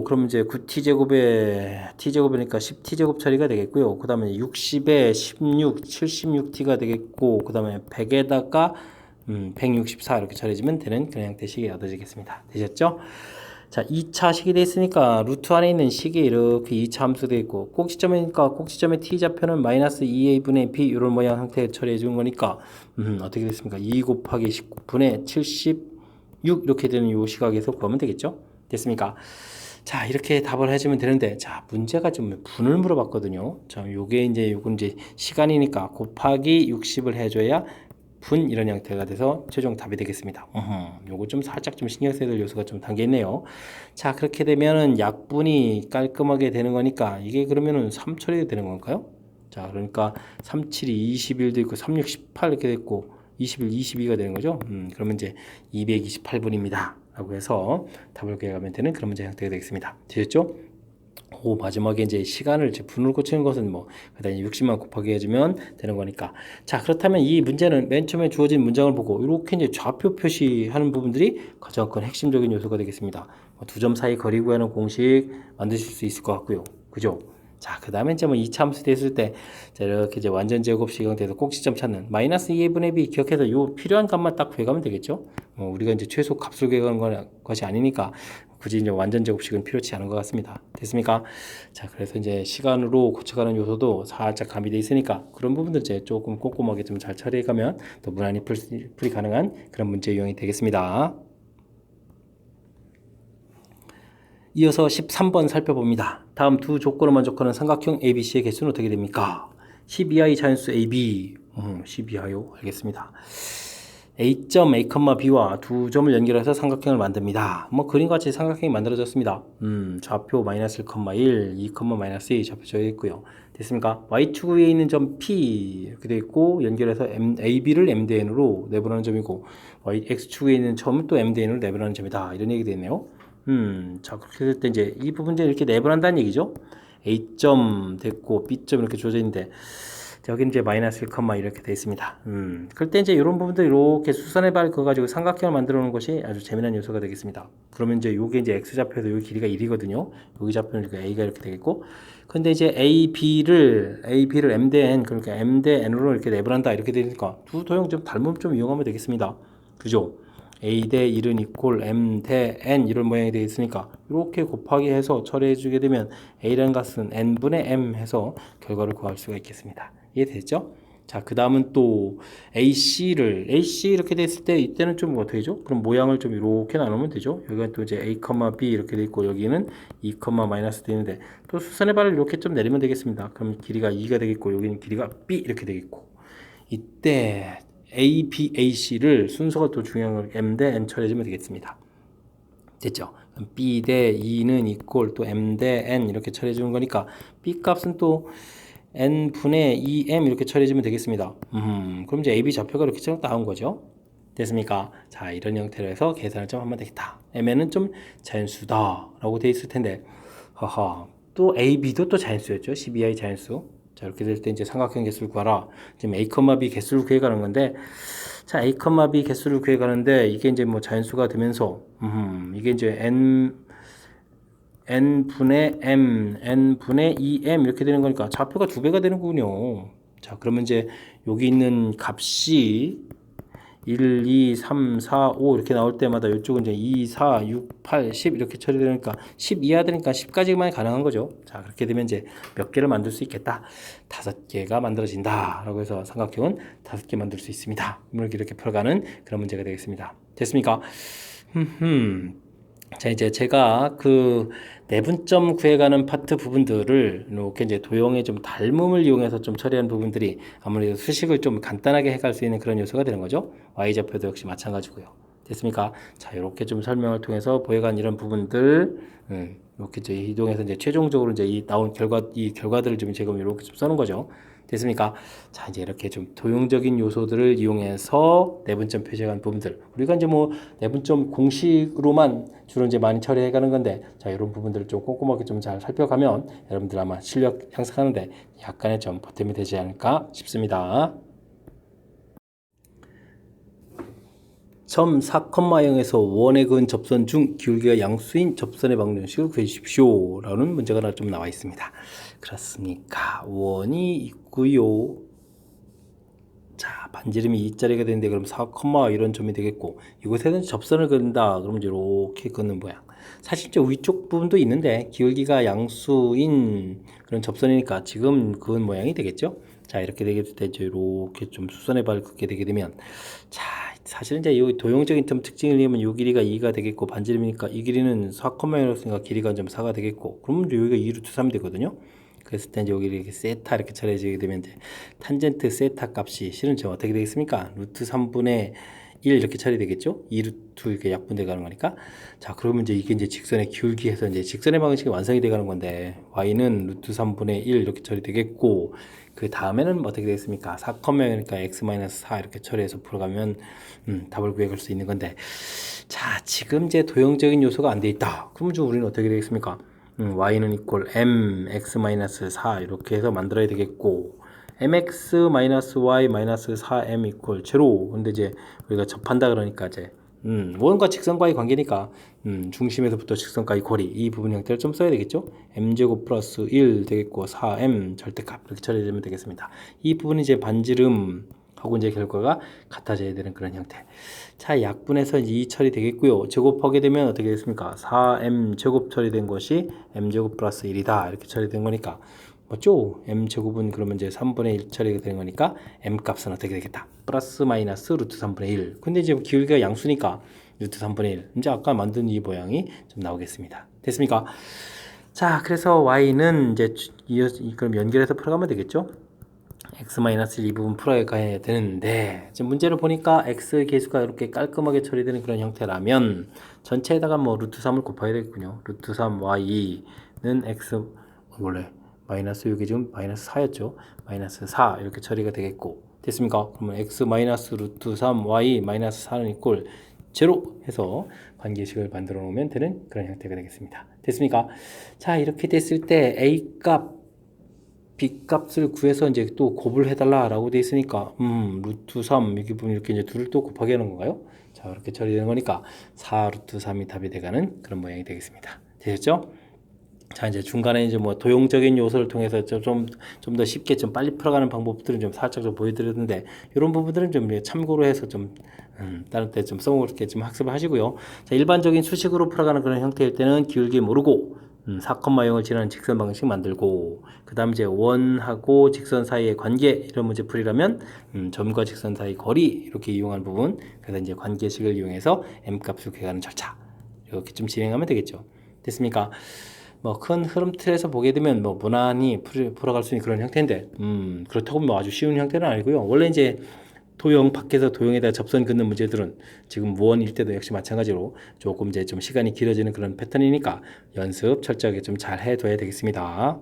A: 그럼 이제 9t 제곱에 t 제곱이니까 10t 제곱 처리가 되겠고요. 그 다음에 60에 16 76t가 되겠고 그 다음에 100에다가 164 이렇게 처리해주면 되는 그런 형태의 식이 얻어지겠습니다. 되셨죠? 자, 2차 식이 되어 있으니까 루트 안에 있는 식이 이렇게 2차 함수 되어 있고 꼭지점이니까 꼭지점의 t좌표는 마이너스 2a분의 b 이런 모양 형태에 처리해 준 거니까 어떻게 됐습니까? 2 곱하기 19분의 76 이렇게 되는 요 시각에서 구하면 되겠죠? 됐습니까? 자, 이렇게 답을 해주면 되는데 자, 문제가 좀 분을 물어봤거든요. 자, 요건 이제 시간이니까 곱하기 60을 해줘야 분 이런 형태가 돼서 최종 답이 되겠습니다. 요거 좀 살짝 좀 신경 써야 될 요소가 좀 담겨 있네요. 자, 그렇게 되면은 약분이 깔끔하게 되는 거니까 이게 그러면은 3 처리가 되는 건가요? 자, 그러니까 3, 7이 21도 있고 3, 6, 18 이렇게 됐고 21, 22가 되는 거죠. 그러면 이제 228분입니다. 라고 해서 답을 구해가면 되는 그런 문제 형태가 되겠습니다. 되셨죠? 마지막에 이제 시간을 이제 분으로 고치는 것은 그다음에 60만 곱하기 해주면 되는 거니까. 자, 그렇다면 이 문제는 맨 처음에 주어진 문장을 보고 이렇게 이제 좌표 표시하는 부분들이 가장 큰 핵심적인 요소가 되겠습니다. 두 점 사이 거리 구하는 공식 만드실 수 있을 것 같고요. 그죠? 자, 그 다음에 이제 2차 함수 됐을 때, 자, 이렇게 이제 완전 제곱식 형태에서 꼭지점 찾는 마이너스 2분의 b 기억해서 요 필요한 값만 딱 구해가면 되겠죠? 우리가 이제 최소 값을 구해가는 것이 아니니까 굳이 이제 완전 제곱식은 필요치 않은 것 같습니다. 됐습니까? 자, 그래서 이제 시간으로 고쳐가는 요소도 살짝 가미되어 있으니까 그런 부분들 이제 조금 꼼꼼하게 좀 잘 처리해가면 또 무난히 풀이 가능한 그런 문제 유형이 되겠습니다. 이어서 13번 살펴봅니다. 다음 두 조건을 만족하는 삼각형 ABC의 개수는 어떻게 됩니까? 12i 자연수 AB 12i요. 알겠습니다. A점 A, B와 두 점을 연결해서 삼각형을 만듭니다. 그림과 같이 삼각형이 만들어졌습니다. 좌표 마이너스 1, 2, 마이너스 2 좌표 저기 있고요. 됐습니까? Y축 위에 있는 점 P 이렇게 되어 있고 연결해서 AB를 MDN으로 내분하는 점이고 X축 위에 있는 점은 또 MDN으로 내분하는 점이다. 이런 얘기 되네요. 자, 그렇게 될 때 이제 이 부분 이렇게 내분한다는 얘기죠. A점 됐고 B점 이렇게 주어져 있는데 여기는 이제 마이너스 1, 이렇게 되어 있습니다. 그럴 때 이제 이런 부분들 이렇게 수선의 발 그거 가지고 삼각형을 만들어 놓은 것이 아주 재미난 요소가 되겠습니다. 그러면 이제 요게 이제 X좌표에서 요 길이가 1이거든요. 여기 좌표는 A가 이렇게 되겠고. 근데 이제 AB를 M 대 N, 그러니까 M 대 N으로 이렇게 내분한다. 이렇게 되니까 두 도형 좀 닮음 좀 이용하면 되겠습니다. 그죠? A 대 1은 이꼴 M 대 N 이런 모양이 되어 있으니까 이렇게 곱하기 해서 처리해 주게 되면 A라는 값은 N분의 M 해서 결과를 구할 수가 있겠습니다. 이해됐죠? 자, 그 다음은 또 AC 이렇게 됐을 때 이때는 좀 어떻게 되죠? 그럼 모양을 좀 이렇게 나누면 되죠. 여기가 또 이제 A, B 이렇게 돼 있고 여기는 2, 마이너스 되는데 또 수선의 발을 이렇게 좀 내리면 되겠습니다. 그럼 길이가 2가 되겠고 여기는 길이가 B 이렇게 되겠고 이때 A, B, AC를 순서가 또 중요한 걸 M 대 N 처리해주면 되겠습니다. 됐죠? B 대 E는 이꼴 또 M 대 N 이렇게 처리해주는 거니까 B 값은 또 n분의 2m 이렇게 처리해주면 되겠습니다. 그럼 이제 AB 좌표가 이렇게 쭉 나온 거죠. 됐습니까? 자, 이런 형태로 해서 계산을 좀 하면 되겠다. mn은 좀 자연수다 라고 돼 있을 텐데 또 AB도 또 자연수였죠. 12i 자연수. 자, 이렇게 될 때 이제 삼각형 개수를 구하라. 지금 A, B 개수를 구해가는 건데 자, A, B 개수를 구해가는데 이게 이제 뭐 자연수가 되면서 이게 이제 n분의 m, n분의 2m 이렇게 되는 거니까 좌표가 2배가 되는 거군요. 자, 그러면 이제 여기 있는 값이 1, 2, 3, 4, 5 이렇게 나올 때마다 이쪽은 이제 2, 4, 6, 8, 10 이렇게 처리되니까 10 이하 되니까 10까지만 가능한 거죠. 자, 그렇게 되면 이제 몇 개를 만들 수 있겠다. 5개가 만들어진다. 라고 해서 삼각형은 5개 만들 수 있습니다. 이렇게 풀어가는 그런 문제가 되겠습니다. 됐습니까? 자, 이제 제가 그 내분점 구해가는 파트 부분들을 이렇게 이제 도형의 좀 닮음을 이용해서 좀 처리한 부분들이 아무래도 수식을 좀 간단하게 해갈 수 있는 그런 요소가 되는 거죠. Y좌표도 역시 마찬가지고요. 됐습니까? 자, 이렇게 좀 설명을 통해서 보여간 이런 부분들, 이렇게 이제 이동해서 이제 최종적으로 이제 이 나온 이 결과들을 좀 제가 이렇게 좀 써놓은 거죠. 됐습니까? 자, 이제 이렇게 좀 도형적인 요소들을 이용해서 내분점 표시한 부분들. 우리가 이제 뭐 내분점 공식으로만 주로 이제 많이 처리해 가는 건데, 자, 이런 부분들을 좀 꼼꼼하게 좀 잘 살펴가면 여러분들 아마 실력 향상하는데 약간의 좀 보탬이 되지 않을까 싶습니다. 점 4,0에서 원의 그은 접선 중 기울기가 양수인 접선의 방정식을 구해주십시오 라는 문제가 좀 나와 있습니다. 그렇습니까? 원이 있고요. 자, 반지름이 2짜리가 되는데 그럼 4, 이런 점이 되겠고 이곳에는 접선을 그린다. 그럼 이렇게 그는 모양. 사실 저 위쪽 부분도 있는데 기울기가 양수인 그런 접선이니까 지금 그은 모양이 되겠죠? 자, 이렇게 되게 될 때 이렇게 좀 수선의 발을 긋게 되게 되면 자, 사실은 이제 이 도형적인 점 특징을 이으면 이 길이가 2가 되겠고 반지름이니까 이 길이는 4,0였으니까 길이가 좀 4가 되겠고 그러면 여기가 2루트 3이 되거든요. 그랬을 때 이제 여기 이렇게 세타 이렇게 처리해지게 되면 이제 탄젠트 세타 값이 실은 좀 어떻게 되겠습니까? 루트 3분의 1 이렇게 처리되겠죠? 2루트 이렇게 약분돼 가는 거니까. 자, 그러면 이제 이게 이제 직선의 기울기에서 이제 직선의 방식이 완성이 돼 가는 건데 y는 루트 3분의 1 이렇게 처리되겠고 그 다음에는 어떻게 되겠습니까? 4,0이니까 x-4 이렇게 처리해서 풀어가면 답을 구해갈 수 있는 건데 자, 지금 이제 도형적인 요소가 안 돼 있다. 그러면 좀 우리는 어떻게 되겠습니까? y는 이퀄 m x-4 이렇게 해서 만들어야 되겠고 mx-y-4m 이퀄 제로. 근데 이제 우리가 접한다 그러니까 이제 원과 직선과의 관계니까 중심에서부터 직선까지 거리 이 부분 형태를 좀 써야 되겠죠. m제곱 플러스 1 되겠고 4m 절대값 이렇게 처리되면 되겠습니다. 이 부분이 이제 반지름 하고 이제 결과가 같아져야 되는 그런 형태. 자, 약분해서 2 처리되겠고요. 제곱하게 되면 어떻게 됐습니까? 4m 제곱 처리된 것이 m 제곱 플러스 1이다. 이렇게 처리된 거니까 맞죠? m 제곱은 그러면 이제 3분의 1 처리가 되는 거니까 m 값은 어떻게 되겠다? 플러스 마이너스 루트 3분의 1. 근데 이제 기울기가 양수니까 루트 3분의 1. 이제 아까 만든 이 모양이 좀 나오겠습니다. 됐습니까? 자, 그래서 y는 이제 그럼 연결해서 풀어가면 되겠죠? x-1 이 부분 풀어가야 되는데 지금 문제를 보니까 x 계수가 이렇게 깔끔하게 처리되는 그런 형태라면 전체에다가 뭐 루트 3을 곱해야 되겠군요. 루트 3 y는 x 원래 마이너스 여기 지금 마이너스 4였죠. 마이너스 4 이렇게 처리가 되겠고 됐습니까? 그러면 x 마이너스 루트 3 y 마이너스 4는 이꼴 제로 해서 관계식을 만들어 놓으면 되는 그런 형태가 되겠습니다. 됐습니까? 자, 이렇게 됐을 때 a 값 b 값을 구해서 이제 또 곱을 해달라라고 돼 있으니까 루트 3 여기 보면 이렇게 이제 둘을 또 곱하게 하는 건가요? 자, 이렇게 처리되는 거니까 4 루트 3이 답이 돼가는 그런 모양이 되겠습니다. 되셨죠? 자, 이제 중간에 이제 뭐 도형적인 요소를 통해서 좀 더 쉽게 좀 빨리 풀어가는 방법들은 좀 살짝 좀 보여드렸는데 이런 부분들은 좀 참고로 해서 좀 다른 때 좀 써먹게 좀 학습을 하시고요. 자, 일반적인 수식으로 풀어가는 그런 형태일 때는 기울기 모르고 4,0을 지나는 직선 방식 만들고, 그 다음 이제 원하고 직선 사이의 관계, 이런 문제 풀이라면, 점과 직선 사이 거리, 이렇게 이용한 부분, 그래서 이제 관계식을 이용해서 m값을 구해가는 절차, 이렇게 좀 진행하면 되겠죠. 됐습니까? 뭐 큰 흐름 틀에서 보게 되면 뭐 무난히 풀어갈 수 있는 그런 형태인데, 그렇다고 뭐 아주 쉬운 형태는 아니고요. 원래 이제 도형 밖에서 도형에다 접선 긋는 문제들은 지금 무원일 때도 역시 마찬가지로 조금 이제 좀 시간이 길어지는 그런 패턴이니까 연습 철저하게 좀 잘 해둬야 되겠습니다.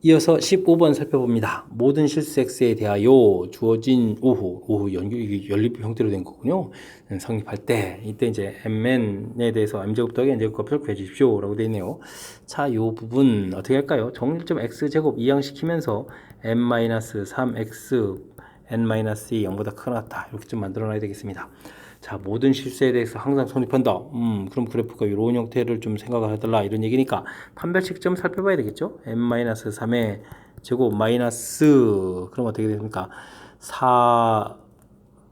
A: 이어서 15번 살펴봅니다. 모든 실수 x에 대하여 주어진 오후 연립 형태로 된 거군요. 성립할 때 이때 이제 mn에 대해서 m제곱 더하기 n제곱 값을 구해 주십시오 라고 되어 있네요. 자, 이 부분 어떻게 할까요? 정일점 x제곱 이항시키면서 m-3x n-2 0보다 크거나 같다, 이렇게 좀 만들어 놔야 되겠습니다. 자, 모든 실수에 대해서 항상 성립한다. 그럼 그래프가 이런 형태를 좀 생각을 해달라, 이런 얘기니까 판별식 좀 살펴봐야 되겠죠. n-3의 제곱 마이너스, 그럼 어떻게 됩니까? 4의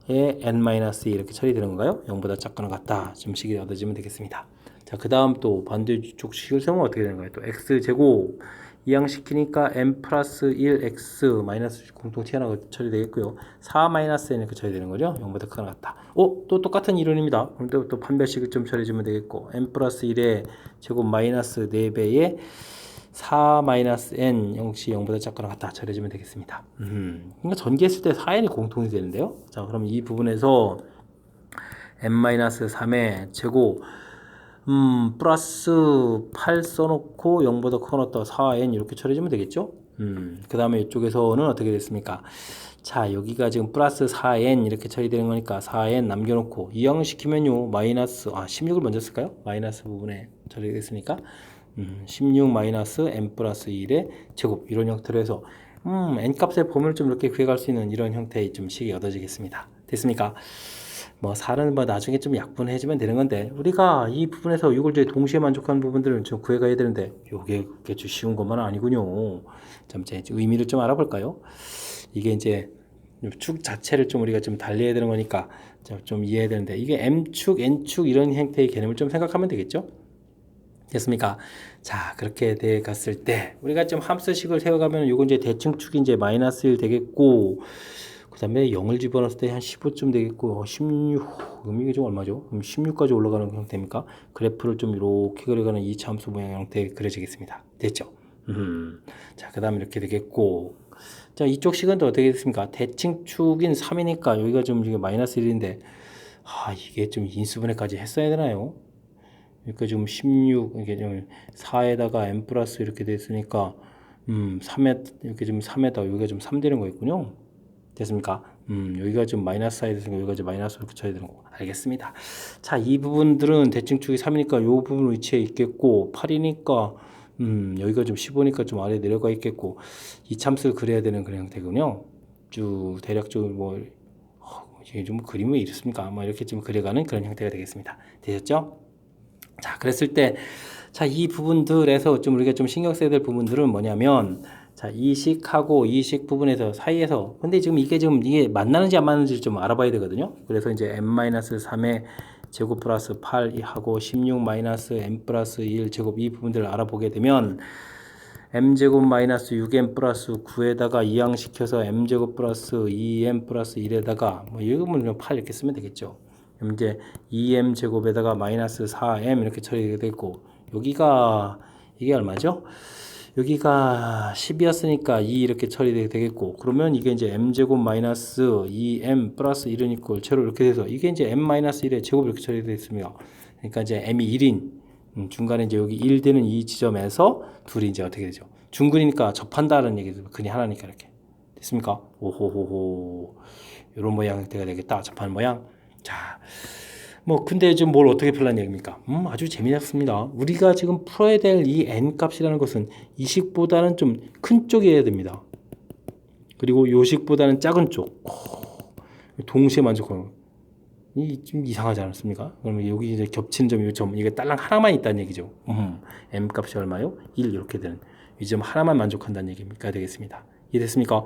A: n-2 이렇게 처리되는 건가요? 0보다 작거나 같다, 좀 식이 얻어지면 되겠습니다. 자, 그 다음 또 반대쪽 식을 세우면 어떻게 되는 거예요? 또 x제곱 이항시키니까 m 플러스 1x 마이너스 공통치 하나가 처리되겠고요. 4 마이너스 n 이렇게 처리되는 거죠. 0보다 크거나 같다. 또 똑같은 이론입니다. 그럼 또 판별식을 좀 처리해주면 되겠고, m 플러스 1의 제곱 마이너스 4배의 4 마이너스 n 역시 0보다 작거나 같다 처리해주면 되겠습니다. 그러니까 전개했을 때 4n이 공통이 되는데요. 자, 그럼 이 부분에서 m-3의 제곱 플러스 8 써놓고 0보다 커놨다 4n 이렇게 처리해주면 되겠죠. 그 다음에 이쪽에서는 어떻게 됐습니까? 자, 여기가 지금 플러스 4n 이렇게 처리되는 거니까 4n 남겨놓고 이항시키면요 마이너스 16을 먼저 쓸까요? 마이너스 부분에 처리됐으니까 16 마이너스 n 플러스 1의 제곱, 이런 형태로 해서 n값의 범위를 좀 이렇게 구해갈 수 있는 이런 형태의 좀 식이 얻어지겠습니다. 됐습니까? 뭐 살은 뭐 나중에 좀 약분해주면 되는 건데, 우리가 이 부분에서 이걸 이제 동시에 만족하는 부분들을 좀 구해가야 되는데, 요게 아주 쉬운 것만은 아니군요. 좀 이제 의미를 좀 알아볼까요? 이게 이제 축 자체를 좀 우리가 좀 달리해야 되는 거니까 좀 이해해야 되는데, 이게 m축, n축 이런 형태의 개념을 좀 생각하면 되겠죠? 됐습니까? 자, 그렇게 돼 갔을 때 우리가 좀 함수식을 세워가면 요건 이제 대칭축이 이제 마이너스 1 되겠고, 그 다음에 0을 집어넣었을 때 한 15쯤 되겠고, 16, 그럼 이게 좀 얼마죠? 그럼 16까지 올라가는 형태입니까? 그래프를 좀 이렇게 그려가는 2차 함수 모양 형태 그려지겠습니다. 됐죠? 자, 그 다음에 이렇게 되겠고, 자, 이쪽 식은 또 어떻게 됐습니까? 대칭축인 3이니까 여기가 좀 이게 마이너스 1인데, 이게 좀 인수분해까지 했어야 되나요? 그러니까 지금 16, 이게 좀 4에다가 n 플러스 이렇게 됐으니까, 3에, 이렇게 좀 3에다 여기가 좀 3 되는 거였군요. 됐습니까? 여기가 좀 마이너스 사이 됐으니까 여기가 좀 마이너스로 붙여야 되는 거. 알겠습니다. 자, 이 부분들은 대칭축이 3이니까 요 부분 위치에 있겠고, 8이니까, 여기가 좀 15니까 좀 아래 내려가 있겠고, 이 참수를 그려야 되는 그런 형태군요. 쭉 대략적으로 뭐, 이게 좀 그림이 이렇습니까? 뭐 이렇게 좀 그려가는 그런 형태가 되겠습니다. 되셨죠? 자, 그랬을 때, 자, 이 부분들에서 좀 우리가 좀 신경 써야 될 부분들은 뭐냐면, 자, 이 식하고 이 식 부분에서 사이에서, 근데 지금 이게 만나는지 안 맞는지 좀 알아봐야 되거든요. 그래서 이제 m-3의 제곱 플러스 8 하고 16 마이너스 m 플러스 1 제곱, 이 부분들을 알아보게 되면 m제곱 마이너스 6m 플러스 9에다가 이항시켜서 m제곱 플러스 2m 플러스 1에다가 뭐 이거는 8 이렇게 쓰면 되겠죠. 그럼 이제 2m 제곱에다가 마이너스 4m 이렇게 처리가 되고, 여기가 이게 얼마죠? 여기가 10이었으니까 2 이렇게 처리되게 되겠고, 그러면 이게 이제 m제곱 마이너스 2m 플러스 1은 이꼴 제로 이렇게 돼서 이게 이제 m 마이너스 1의 제곱 이렇게 처리되어 있습니다. 그러니까 이제 m이 1인 중간에 이제 여기 1 되는 이 지점에서 둘이 이제 어떻게 되죠? 중근이니까 접한다는 얘기죠. 근이 하나니까 이렇게 됐습니까? 오호호호, 이런 모양 형태가 되겠다. 접하는 모양. 자, 뭐 근데 지금 뭘 어떻게 풀란 얘기입니까? 아주 재미있습니다. 우리가 지금 풀어야 될 이 n 값이라는 것은 이 식보다는 좀 큰 쪽이어야 됩니다. 그리고 요 식보다는 작은 쪽. 동시에 만족하는. 이 좀 이상하지 않습니까? 그러면 여기 이제 겹치는 점, 이 점, 이게 딸랑 하나만 있다는 얘기죠. m 값이 얼마요? 1 이렇게 되는 이 점 하나만 만족한다는 얘기가 되겠습니다. 이해됐습니까?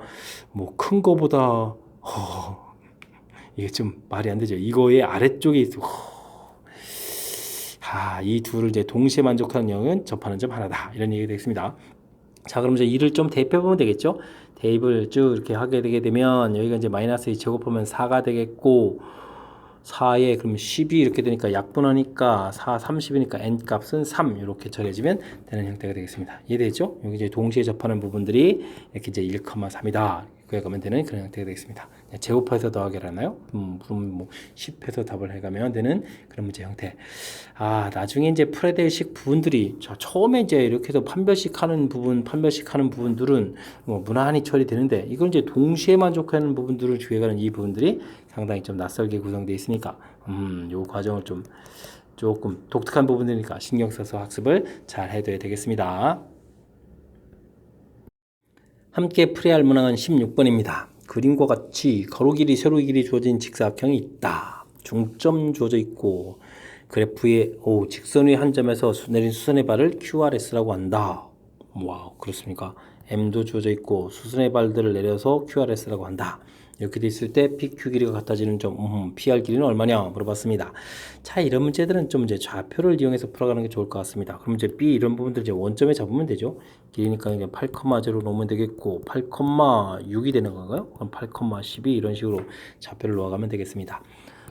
A: 뭐 큰 거보다 이게 좀 말이 안 되죠. 이거의 아래쪽에 있어. 자, 이 둘을 이제 동시에 만족하는 영역은 접하는 점 하나다. 이런 얘기가 되겠습니다. 자, 그럼 이제 이를 좀 대입해 보면 되겠죠? 대입을 쭉 이렇게 하게 되게 되면 여기가 이제 마이너스 2 제곱하면 4가 되겠고 4에 그럼 10이 이렇게 되니까 약분하니까 4, 30이니까 n 값은 3 이렇게 처리해지면 되는 형태가 되겠습니다. 이해되죠? 여기 이제 동시에 접하는 부분들이 이렇게 이제 1,3이다. 구해가면 되는 그런 형태가 되겠습니다. 제곱해서 더하기를 하나요? 그럼 뭐 10해서 답을 해가면 되는 그런 문제 형태. 아, 나중에 이제 풀어야 될 식 부분들이 처음에 이제 이렇게 해서 판별식 하는 부분들은 뭐 무난히 처리되는데 이걸 이제 동시에 만족하는 부분들을 주의하는 이 부분들이 상당히 좀 낯설게 구성되어 있으니까 요 과정을 좀 조금 독특한 부분이니까 신경 써서 학습을 잘 해둬야 되겠습니다. 함께 풀이할 문항은 16번입니다. 그림과 같이 가로 길이, 세로 길이 주어진 직사각형이 있다. 중점 주어져 있고 그래프의 직선 위의 한 점에서 내린 수선의 발을 QRS라고 한다. 와우, 그렇습니까? M도 주어져 있고 수선의 발들을 내려서 QRS라고 한다. 이렇게 돼 있을 때 PQ 길이가 같아지는 점, PR 길이는 얼마냐 물어봤습니다. 자, 이런 문제들은 좀 이제 좌표를 이용해서 풀어가는 게 좋을 것 같습니다. 그럼 이제 B 이런 부분들 이제 원점에 잡으면 되죠. 길이니까 이제 8,0 놓으면 되겠고 8,6이 되는 건가요? 그럼 8,12 이런 식으로 좌표를 놓아가면 되겠습니다.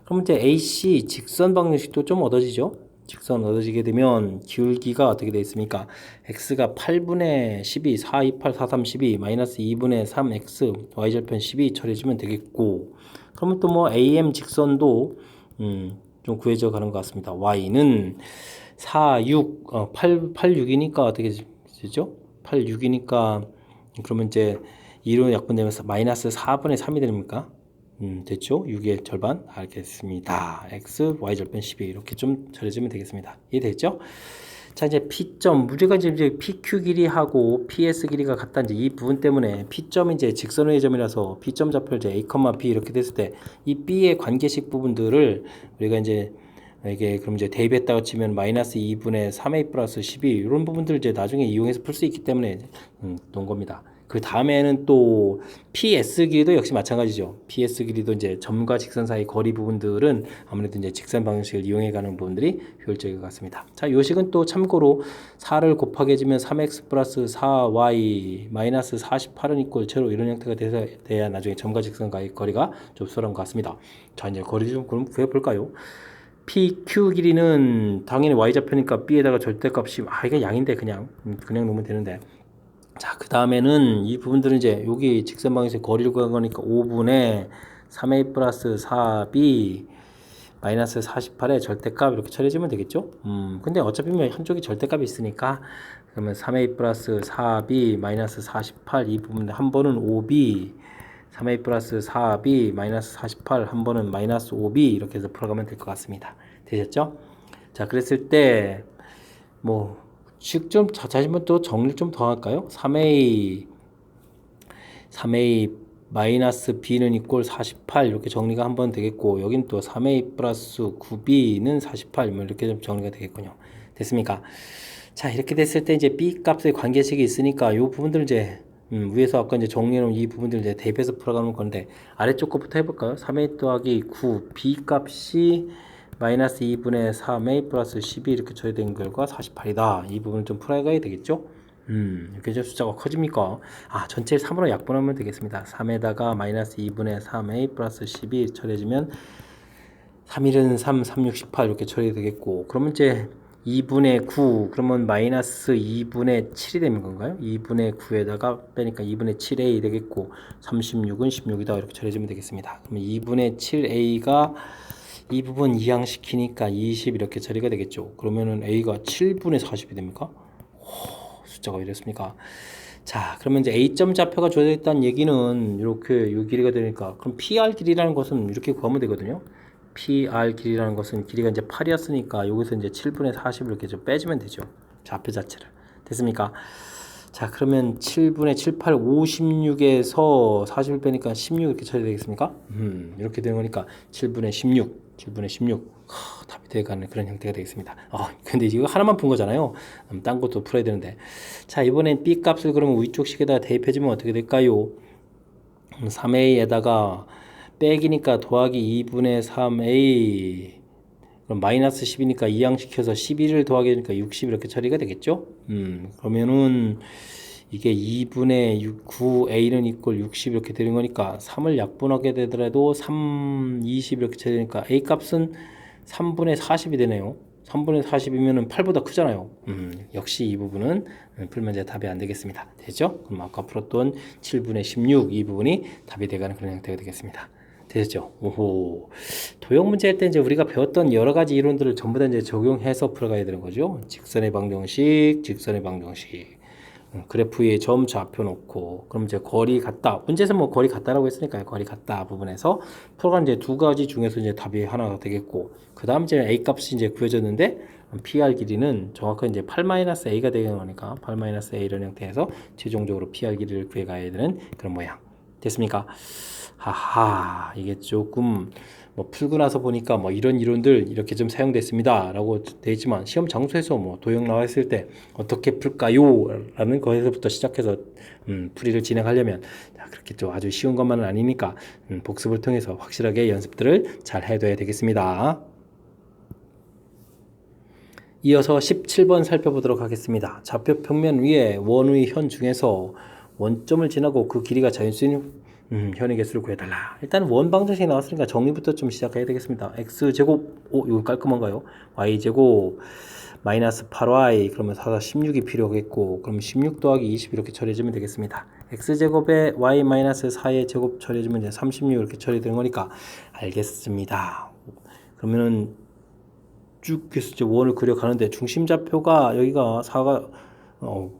A: 그럼 이제 AC 직선 방정식도 좀 얻어지죠. 직선 얻어지게 되면 기울기가 어떻게 되어 있습니까? x가 8분의 12, 4, 2, 8, 4, 3, 12, 마이너스 2분의 3x, y절편 12 처리해주면 되겠고 그러면 또 뭐 AM 직선도 좀 구해져 가는 것 같습니다. y는 4, 6, 8, 6이니까 어떻게 되죠? 8, 6이니까 그러면 이제 2로 약분되면서 마이너스 4분의 3이 됩니까? 됐죠? 6의 절반 알겠습니다. x, y절편 12 이렇게 좀 처리해주면 되겠습니다. 이해됐죠? 자, 이제 P점 문제가 이제 PQ 길이하고 PS 길이가 같다. 이제 이 부분 때문에 P점이 이제 직선의 점이라서 P점 좌표 이제 A, B 이렇게 됐을 때 이 B의 관계식 부분들을 우리가 이제 이게 그럼 이제 대입했다고 치면 마이너스 2분의 3a 플러스 12 이런 부분들 이제 나중에 이용해서 풀 수 있기 때문에 놓은 겁니다. 그 다음에는 또 PS 길이도 역시 마찬가지죠. PS 길이도 이제 점과 직선 사이 거리 부분들은 아무래도 이제 직선 방정식을 이용해 가는 부분들이 효율적일 것 같습니다. 자, 이 식은 또 참고로 4를 곱하게 해주면 3x 플러스 4y 마이너스 48은 이꼴 제로 이런 형태가 돼야 나중에 점과 직선 사이 거리가 좁쌀한 것 같습니다. 자, 이제 거리 좀 그럼 구해볼까요? PQ 길이는 당연히 y좌표니까 B에다가 절대값이 이게 양인데 그냥 놓으면 되는데 자, 그 다음에는 이 부분들은 이제 여기 직선 방향에서 거리를 구한 거니까 5분의 3a 플러스 4b 마이너스 48의 절대값 이렇게 처리해주면 되겠죠? 근데 어차피 한쪽이 절대값이 있으니까 그러면 3a 플러스 4b 마이너스 48 이 부분 한 번은 5b 3a 플러스 4b 마이너스 48 한 번은 마이너스 5b 이렇게 해서 풀어가면 될 것 같습니다. 되셨죠? 자, 그랬을 때 뭐 좀 다시 한번 또 정리를 좀 더 할까요? 3a 마이너스 b는 이꼴 48 이렇게 정리가 한번 되겠고 여긴 또 3a 플러스 9b는 48 이렇게 좀 정리가 되겠군요. 됐습니까? 자, 이렇게 됐을 때 이제 b 값의 관계식이 있으니까 이 부분들 이제 위에서 아까 이제 정리해놓은 이 부분들 이제 대입해서 풀어가는 건데 아래쪽 것부터 해볼까요? 3a 더하기 9 b 값이 마이너스 2분의 3a 플러스 12 이렇게 처리된 결과 48이다. 이 부분을 좀 풀어가야 되겠죠? 이렇게 좀 숫자가 커집니까? 전체 3으로 약분하면 되겠습니다. 3에다가 마이너스 2분의 3a 플러스 12 처리해주면 3일은 3, 3, 6, 18 이렇게 처리되겠고 그러면 이제 2분의 9 그러면 마이너스 2분의 7이 되는 건가요? 2분의 9에다가 빼니까 2분의 7a 되겠고 36은 16이다 이렇게 처리해주면 되겠습니다. 그러면 2분의 7a가 이 부분 이항시키니까 20 이렇게 처리가 되겠죠. 그러면은 a가 7분의 40이 됩니까? 숫자가 이랬습니까? 자, 그러면 이제 a점 좌표가 주어져 있다는 얘기는 이렇게 요 길이가 되니까 그럼 PR 길이라는 것은 이렇게 구하면 되거든요. PR 길이라는 것은 길이가 이제 8이었으니까 여기서 이제 7분의 40 이렇게 좀 빼주면 되죠. 좌표 자체를. 됐습니까? 자, 그러면 7분의 7, 8, 56에서 40을 빼니까 16 이렇게 처리되겠습니까? 이렇게 되는 거니까 7분의 16 답이 되어가는 그런 형태가 되겠습니다. 근데 이거 하나만 푼 거잖아요. 딴 것도 풀어야 되는데. 자, 이번엔 B 값을 그러면 위쪽 식에다 대입해주면 어떻게 될까요? 3a에다가 빼기니까 더하기 2분의 3a 그럼 마이너스 10이니까 이항시켜서 11을 더하게 되니까 60 이렇게 처리가 되겠죠? 그러면은 이게 2분의 9a는 이꼴 60 이렇게 되는 거니까 3을 약분하게 되더라도 3, 20 이렇게 처리되니까 a 값은 3분의 40이 되네요. 3분의 40이면은 8보다 크잖아요. 역시 이 부분은 풀면 이제 답이 안 되겠습니다. 되죠? 그럼 아까 풀었던 7분의 16 이 부분이 답이 돼가는 그런 형태가 되겠습니다. 되셨죠? 오호. 도형 문제 할 때 이제 우리가 배웠던 여러 가지 이론들을 전부 다 이제 적용해서 풀어가야 되는 거죠. 직선의 방정식, 직선의 방정식. 그래프 위에 점 좌표 놓고, 그럼 이제 거리 같다. 문제에서 뭐 거리 같다라고 했으니까요. 거리 같다 부분에서 풀어간 이제 두 가지 중에서 이제 답이 하나가 되겠고, 그 다음 이제 a 값이 이제 구해졌는데, PR 길이는 정확하게 이제 8-a가 되는 거니까, 8-a 이런 형태에서 최종적으로 PR 길이를 구해가야 되는 그런 모양. 됐습니까? 하하, 이게 조금 뭐 풀고 나서 보니까 뭐 이런 이론들 이렇게 좀 사용됐습니다 라고 되어 있지만 시험 장소에서 뭐 도형 나왔을 때 어떻게 풀까요? 라는 거에서부터 시작해서 풀이를 진행하려면 그렇게 좀 아주 쉬운 것만은 아니니까 복습을 통해서 확실하게 연습들을 잘 해둬야 되겠습니다. 이어서 17번 살펴보도록 하겠습니다. 좌표 평면 위에 원의 현 중에서 원점을 지나고 그 길이가 자연수인 현의 개수를 구해달라. 일단 원 방정식이 나왔으니까 정리부터 좀 시작해야 되겠습니다. x제곱, 이거 깔끔한가요? y제곱 마이너스 8y 그러면 4, 16이 필요하겠고, 그럼 16 더하기 20 이렇게 처리해주면 되겠습니다. x제곱에 y 마이너스 4의 제곱 처리해주면 이제 36 이렇게 처리되는 거니까 알겠습니다. 그러면은 쭉 해서 이제 원을 그려가는데 중심좌표가 여기가 4가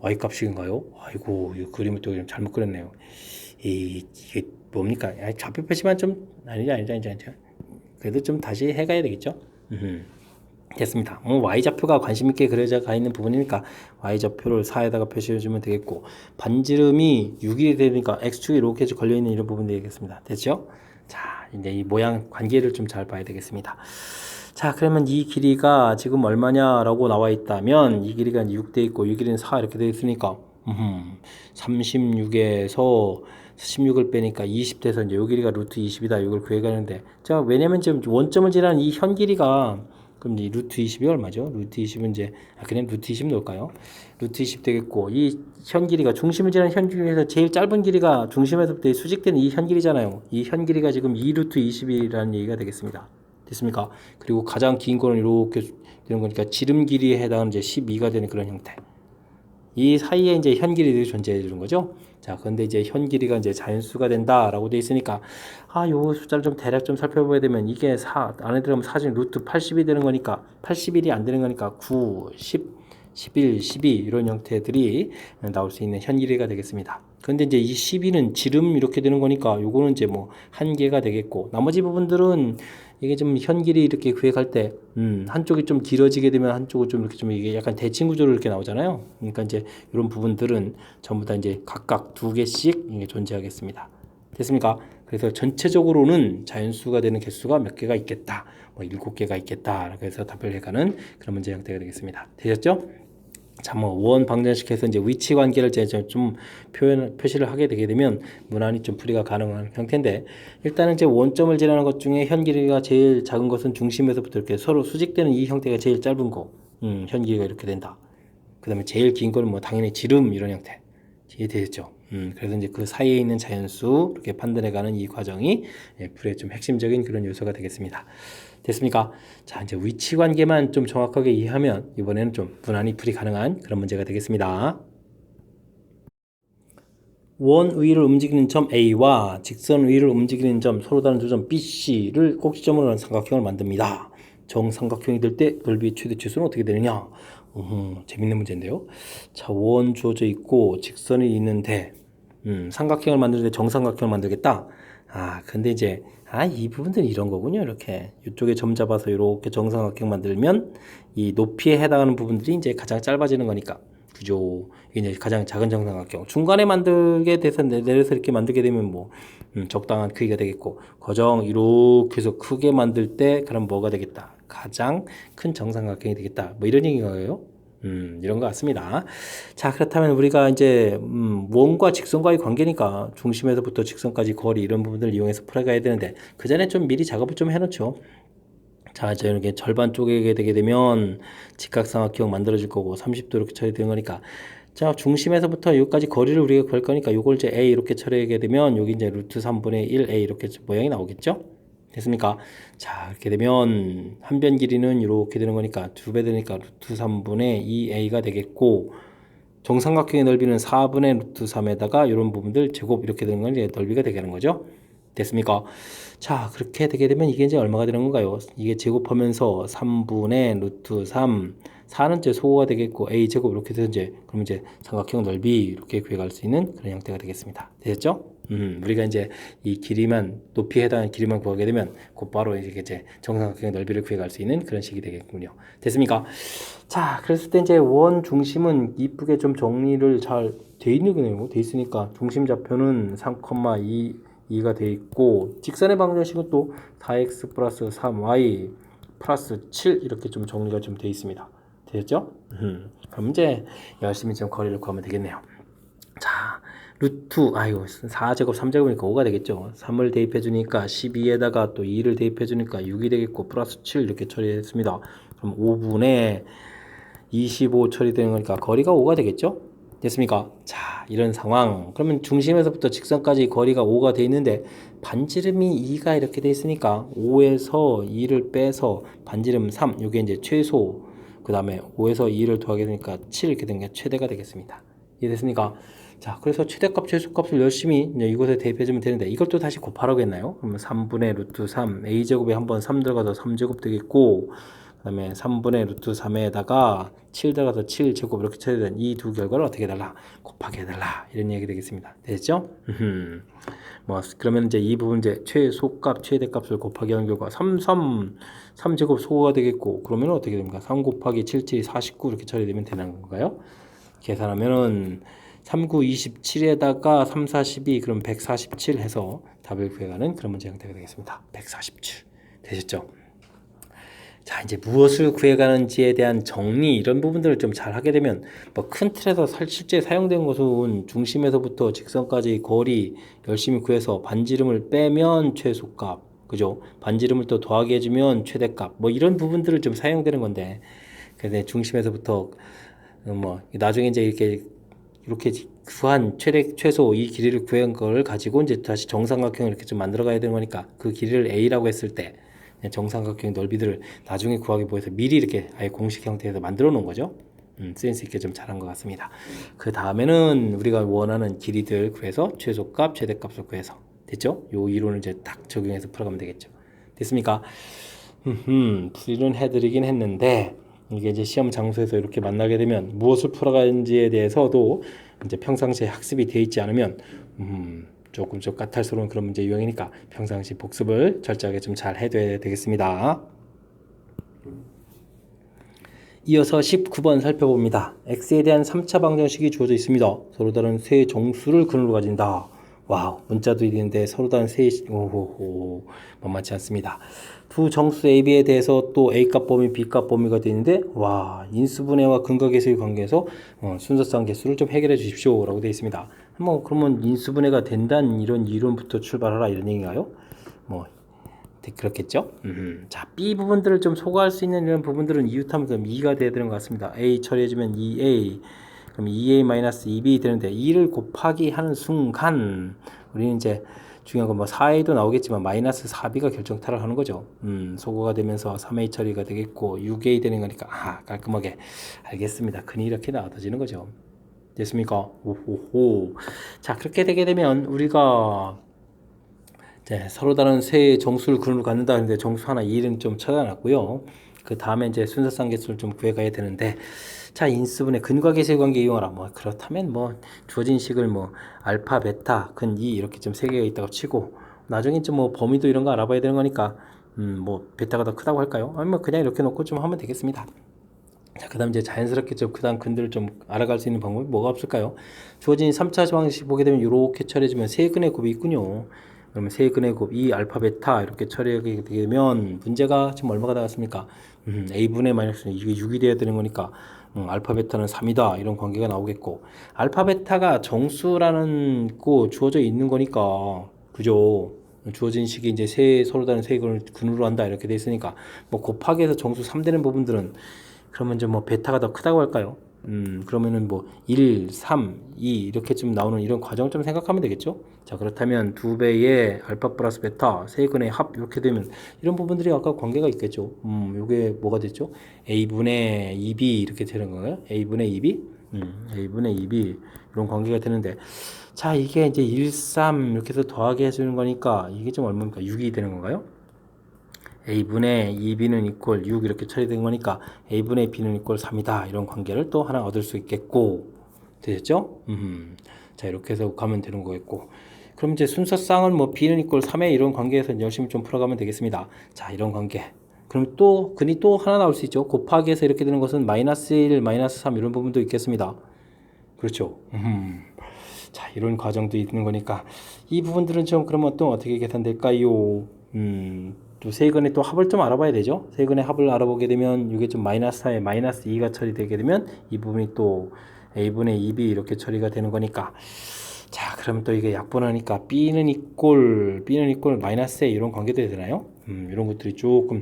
A: y 값인가요? 아이고, 이 그림을 또 잘못 그렸네요. 이게 뭡니까? 좌표 표시만 좀 아니죠. 그래도 좀 다시 해가야 되겠죠. 됐습니다. y좌표가 관심 있게 그려져 가 있는 부분이니까 y좌표를 4에다가 표시해주면 되겠고, 반지름이 6이 되니까 x축이 이렇게 걸려 있는 이런 부분 되겠습니다. 됐죠? 자, 이제 이 모양 관계를 좀 잘 봐야 되겠습니다. 자, 그러면 이 길이가 지금 얼마냐라고 나와 있다면 이 길이가 6 돼 있고 이 길이는 4 이렇게 돼 있으니까 36에서 16을 빼니까 20 돼서 이제 요 길이가 루트 20이다. 이걸 구해가는데, 자, 왜냐면 지금 원점을 지나는 이 현 길이가, 그럼 이 루트 20이 얼마죠? 루트 20은 이제 그냥 루트 20 넣을까요? 루트 20 되겠고, 이 현 길이가 중심을 지나는 현 길이에서 제일 짧은 길이가 중심에서부터 수직되는 이 현 길이잖아요. 이 현 길이가 지금 2 루트 20이라는 얘기가 되겠습니다. 됐습니까? 그리고 가장 긴 거는 이렇게 되는 거니까 지름 길이에 해당하는 이제 12가 되는 그런 형태. 이 사이에 이제 현 길이들이 존재해 주는 거죠. 자, 그런데 이제 현 길이가 이제 자연수가 된다라고 돼 있으니까, 요 숫자를 좀 대략 좀 살펴봐야 되면 이게 4 안에 들어가면 4중 루트 80이 되는 거니까 81이 안 되는 거니까 9, 10, 11, 12 이런 형태들이 나올 수 있는 현 길이가 되겠습니다. 근데 이제 이 12는 지름 이렇게 되는 거니까 요거는 이제 뭐 한 개가 되겠고, 나머지 부분들은 이게 좀 현 길이 이렇게 구획할 때 한쪽이 좀 길어지게 되면 한쪽은 좀 이렇게 좀 이게 약간 대칭 구조로 이렇게 나오잖아요. 그러니까 이제 이런 부분들은 전부 다 이제 각각 두 개씩 이게 존재하겠습니다. 됐습니까? 그래서 전체적으로는 자연수가 되는 개수가 몇 개가 있겠다. 뭐 7개가 있겠다. 그래서 답을 해가는 그런 문제 형태가 되겠습니다. 되셨죠? 자, 뭐 원 방정식에서 이제 위치 관계를 제가 좀 표시를 하게 되게 되면 무난히 좀 풀이가 가능한 형태인데, 일단은 이제 원점을 지나는 것 중에 현 길이가 제일 작은 것은 중심에서부터 이렇게 서로 수직되는 이 형태가 제일 짧은 거, 현 길이가 이렇게 된다. 그 다음에 제일 긴 거는 뭐 당연히 지름 이런 형태. 이해되셨죠? 그래서 이제 그 사이에 있는 자연수 이렇게 판단해가는 이 과정이 풀이의 좀 핵심적인 그런 요소가 되겠습니다. 됐습니까? 자, 이제 위치 관계만 좀 정확하게 이해하면 이번에는 좀 무난히 풀이 가능한 그런 문제가 되겠습니다. 원 위를 움직이는 점 A와 직선 위를 움직이는 점 서로 다른 두 점 B, C를 꼭지점으로 하는 삼각형을 만듭니다. 정삼각형이 될 때 넓이 최대 치수는 어떻게 되느냐? 재밌는 문제인데요. 자, 원 주어져 있고 직선이 있는데 삼각형을 만드는데 정삼각형을 만들겠다. 근데 이제 이 부분들은 이런 거군요. 이렇게 이쪽에 점 잡아서 이렇게 정삼각형 만들면 이 높이에 해당하는 부분들이 이제 가장 짧아지는 거니까, 그죠? 이게 이제 가장 작은 정삼각형 중간에 만들게 돼서 내려서 이렇게 만들게 되면 뭐 적당한 크기가 되겠고, 거정 이렇게 해서 크게 만들 때 그럼 뭐가 되겠다? 가장 큰 정삼각형이 되겠다. 뭐 이런 얘기인가요? 이런 것 같습니다. 자, 그렇다면 우리가 이제 원과 직선과의 관계니까 중심에서부터 직선까지 거리 이런 부분들을 이용해서 풀어가야 되는데, 그 전에 좀 미리 작업을 좀 해놓죠. 자, 이제 이렇게 절반 쪼개게 되게 되면 직각삼각형 만들어질 거고 30도 이렇게 처리되는 거니까 자, 중심에서부터 여기까지 거리를 우리가 구할 거니까 요걸 이제 a 이렇게 처리하게 되면 여기 이제 루트 3분의 1a 이렇게 모양이 나오겠죠? 됐습니까? 자, 이렇게 되면 한 변 길이는 이렇게 되는 거니까 두 배 되니까 루트 3분의 2a가 되겠고 정삼각형의 넓이는 4분의 루트 3에다가 이런 부분들 제곱 이렇게 되는 건 이제 넓이가 되는 거죠. 됐습니까? 자, 그렇게 되게 되면 이게 이제 얼마가 되는 건가요? 이게 제곱하면서 3분의 루트 3, 4는 이제 소호가 되겠고 a 제곱 이렇게 돼서 이제 그럼 이제 삼각형 넓이 이렇게 구해갈 수 있는 그런 형태가 되겠습니다. 됐죠? 우리가 이제 이 길이만 높이에 해당하는 길이만 구하게 되면 곧바로 이제 정삼각형의 넓이를 구해갈 수 있는 그런 식이 되겠군요. 됐습니까? 자, 그랬을 때 이제 원 중심은 이쁘게 좀 정리를 잘 돼 있는 거네요. 돼 있으니까 중심 좌표는 3,2 2가 돼 있고 직선의 방정식은 또 4x 플러스 3y 플러스 7 이렇게 좀 정리가 좀 돼 있습니다. 되겠죠? 그럼 이제 열심히 좀 거리를 구하면 되겠네요. 자, 루트 4제곱 3제곱이니까 5가 되겠죠. 3을 대입해 주니까 12에다가 또 2를 대입해 주니까 6이 되겠고 플러스 7 이렇게 처리했습니다. 그럼 5분의 25 처리되는 거니까 거리가 5가 되겠죠? 됐습니까? 자, 이런 상황. 그러면 중심에서부터 직선까지 거리가 5가 돼 있는데 반지름이 2가 이렇게 돼 있으니까 5에서 2를 빼서 반지름 3, 이게 이제 최소. 그 다음에 5에서 2를 더하게 되니까 7 이렇게 된 게 최대가 되겠습니다. 이해됐습니까? 자, 그래서 최대값, 최소값을 열심히 이제 이곳에 대입해주면 되는데 이걸 또 다시 곱하라고 했나요? 그러면 3분의 루트 3, a제곱에 한번 3 들어가서 3제곱 되겠고 그 다음에 3분의 루트 3에다가 7 들어가서 7제곱 이렇게 처리된 이 두 결과를 어떻게 해달라? 곱하게 해달라. 이런 얘기 되겠습니다. 됐죠? 뭐, 그러면 이제 이 부분 이제 최소값, 최대값을 곱하기 하는 결과 3제곱 소호가 되겠고, 그러면 어떻게 됩니까? 3 곱하기 7, 7, 49 이렇게 처리되면 되는 건가요? 계산하면은 3, 9, 27에다가 3, 4, 12, 그럼 147 해서 답을 구해가는 그런 문제 형태가 되겠습니다. 147. 되셨죠? 자, 이제 무엇을 구해가는지에 대한 정리 이런 부분들을 좀 잘 하게 되면 뭐 큰 틀에서 실제 사용된 것은 중심에서부터 직선까지 거리 열심히 구해서 반지름을 빼면 최소값, 그죠? 반지름을 또 더하게 해주면 최대값, 뭐 이런 부분들을 좀 사용되는 건데, 근데 중심에서부터 뭐 나중에 이제 이렇게 구한 최소 이 길이를 구한 걸 가지고 이제 다시 정삼각형을 이렇게 좀 만들어 가야 되는 거니까 그 길이를 a라고 했을 때 정삼각형 넓이들을 나중에 구하기 위해서 미리 이렇게 아예 공식 형태에서 만들어 놓은 거죠. 센스 있게 좀 잘한 것 같습니다. 그 다음에는 우리가 원하는 길이들 구해서 최소값, 최대값을 구해서 됐죠? 요 이론을 이제 딱 적용해서 풀어가면 되겠죠. 됐습니까? 풀이는 해드리긴 했는데 이게 이제 시험 장소에서 이렇게 만나게 되면 무엇을 풀어가는지에 대해서도 이제 평상시에 학습이 되어 있지 않으면 조금 좀 까탈스러운 그런 문제 유형이니까 평상시 복습을 철저하게 좀 잘 해둬야 되겠습니다. 이어서 19번 살펴봅니다. x에 대한 3차 방정식이 주어져 있습니다. 서로 다른 세 정수를 근으로 가진다. 와우, 문자도 있는데 서로 다른 세, 오호호, 만만치 않습니다. 두 정수 AB에 대해서 또 A값 범위, B값 범위가 되는데, 와, 인수분해와 근각계수의 관계에서 순서상 계수를 좀 해결해 주십시오. 라고 되어 있습니다. 뭐, 그러면 인수분해가 된다는 이런 이론부터 출발하라 이런 얘기인가요? 뭐, 그렇겠죠? 자, B 부분들을 좀 소거할 수 있는 이런 부분들은 이웃하면서 2가 돼야 되는 것 같습니다. A 처리해주면 2A, 그럼 2A-2B 되는데 2를 곱하기 하는 순간 우리는 이제 중요한 건 뭐 4A도 나오겠지만 마이너스 4B가 결정타를 하는 거죠. 소거가 되면서 3A 처리가 되겠고 6A 되는 거니까 깔끔하게 알겠습니다. 근이 이렇게 나와지는 거죠. 됐습니까? 오호호. 자, 그렇게 되게 되면 우리가 서로 다른 세 정수를 근으로 갖는다 하는데 정수 하나 2는 좀 찾아놨고요. 그 다음에 이제 순서상 계수를 좀 구해가야 되는데, 자, 인수분해 근과계수의 관계 이용하라. 뭐 그렇다면 뭐 주어진 식을 뭐 알파, 베타, 근 2 이렇게 좀 세 개가 있다고 치고 나중에 좀 뭐 범위도 이런 거 알아봐야 되는 거니까 뭐 베타가 더 크다고 할까요? 아니면 뭐 그냥 이렇게 놓고 좀 하면 되겠습니다. 자, 그 다음 이제 자연스럽게 좀 그 다음 근들을 좀 알아갈 수 있는 방법이 뭐가 없을까요? 주어진 3차 방식 보게 되면 이렇게 처리해주면 세 근의 곱이 있군요. 그러면 세 근의 곱 2 알파 베타 이렇게 처리하게 되면 문제가 지금 얼마가 나왔습니까? a분의 마이너스 이게 6이 돼야 되는 거니까 알파 베타는 3이다 이런 관계가 나오겠고 알파 베타가 정수라는 거 주어져 있는 거니까 그죠? 주어진 식이 이제 서로 다른 세근을 근으로 한다 이렇게 돼 있으니까 뭐 곱하기해서 정수 3 되는 부분들은 그러면 이제 뭐 베타가 더 크다고 할까요? 그러면은 뭐 1, 3, 2 이렇게 좀 나오는 이런 과정을 좀 생각하면 되겠죠? 자, 그렇다면 2배의 알파 플러스 베타 세근의 합 이렇게 되면 이런 부분들이 아까 관계가 있겠죠? 요게 뭐가 됐죠? A분의 2B 이렇게 되는 건가요? A분의 2B? A분의 2B 이런 관계가 되는데 자, 이게 이제 1, 3 이렇게 해서 더하게 해주는 거니까 이게 좀 얼마입니까? 6이 되는 건가요? A분의 2B는 이퀄 6 이렇게 처리된 거니까 A분의 B는 이퀄 3이다 이런 관계를 또 하나 얻을 수 있겠고 되셨죠? 자, 이렇게 해서 가면 되는 거겠고 그럼 이제 순서상은 뭐 B는 이퀄 3에 이런 관계에서 열심히 좀 풀어가면 되겠습니다. 자, 이런 관계 그럼 또 근이 또 하나 나올 수 있죠. 곱하기해서 이렇게 되는 것은 마이너스 1, 마이너스 3 이런 부분도 있겠습니다. 그렇죠. 자, 이런 과정도 있는 거니까 이 부분들은 좀 그러면 또 어떻게 계산될까요? 또 세근의 또 합을 좀 알아봐야 되죠. 세근의 합을 알아보게 되면 이게 좀 마이너스 4에 마이너스 2가 처리되게 되면 이 부분이 또 A분의 2B 이렇게 처리가 되는 거니까 자, 그럼 또 이게 약분하니까 B는 이꼴 마이너스 A 이런 관계도 되나요? 이런 것들이 조금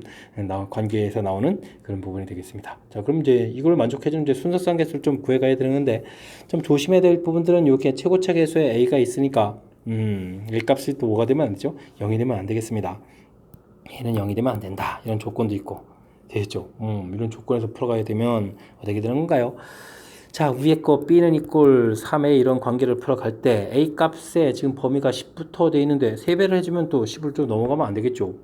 A: 관계에서 나오는 그런 부분이 되겠습니다. 자, 그럼 이제 이걸 만족해주는 이제 순서상 개수를 좀 구해가야 되는데 좀 조심해야 될 부분들은 이렇게 최고차 개수에 A가 있으니까 A 값이 또 뭐가 되면 안 되죠? 0이 되면 안 되겠습니다. 얘는 0이 되면 안 된다. 이런 조건도 있고 되겠죠? 이런 조건에서 풀어가야 되면 어떻게 되는 건가요? 자, 위에 거 B는 이꼴 3의 이런 관계를 풀어갈 때 A 값에 지금 범위가 10부터 돼 있는데 3배를 해주면 또 10을 좀 넘어가면 안 되겠죠.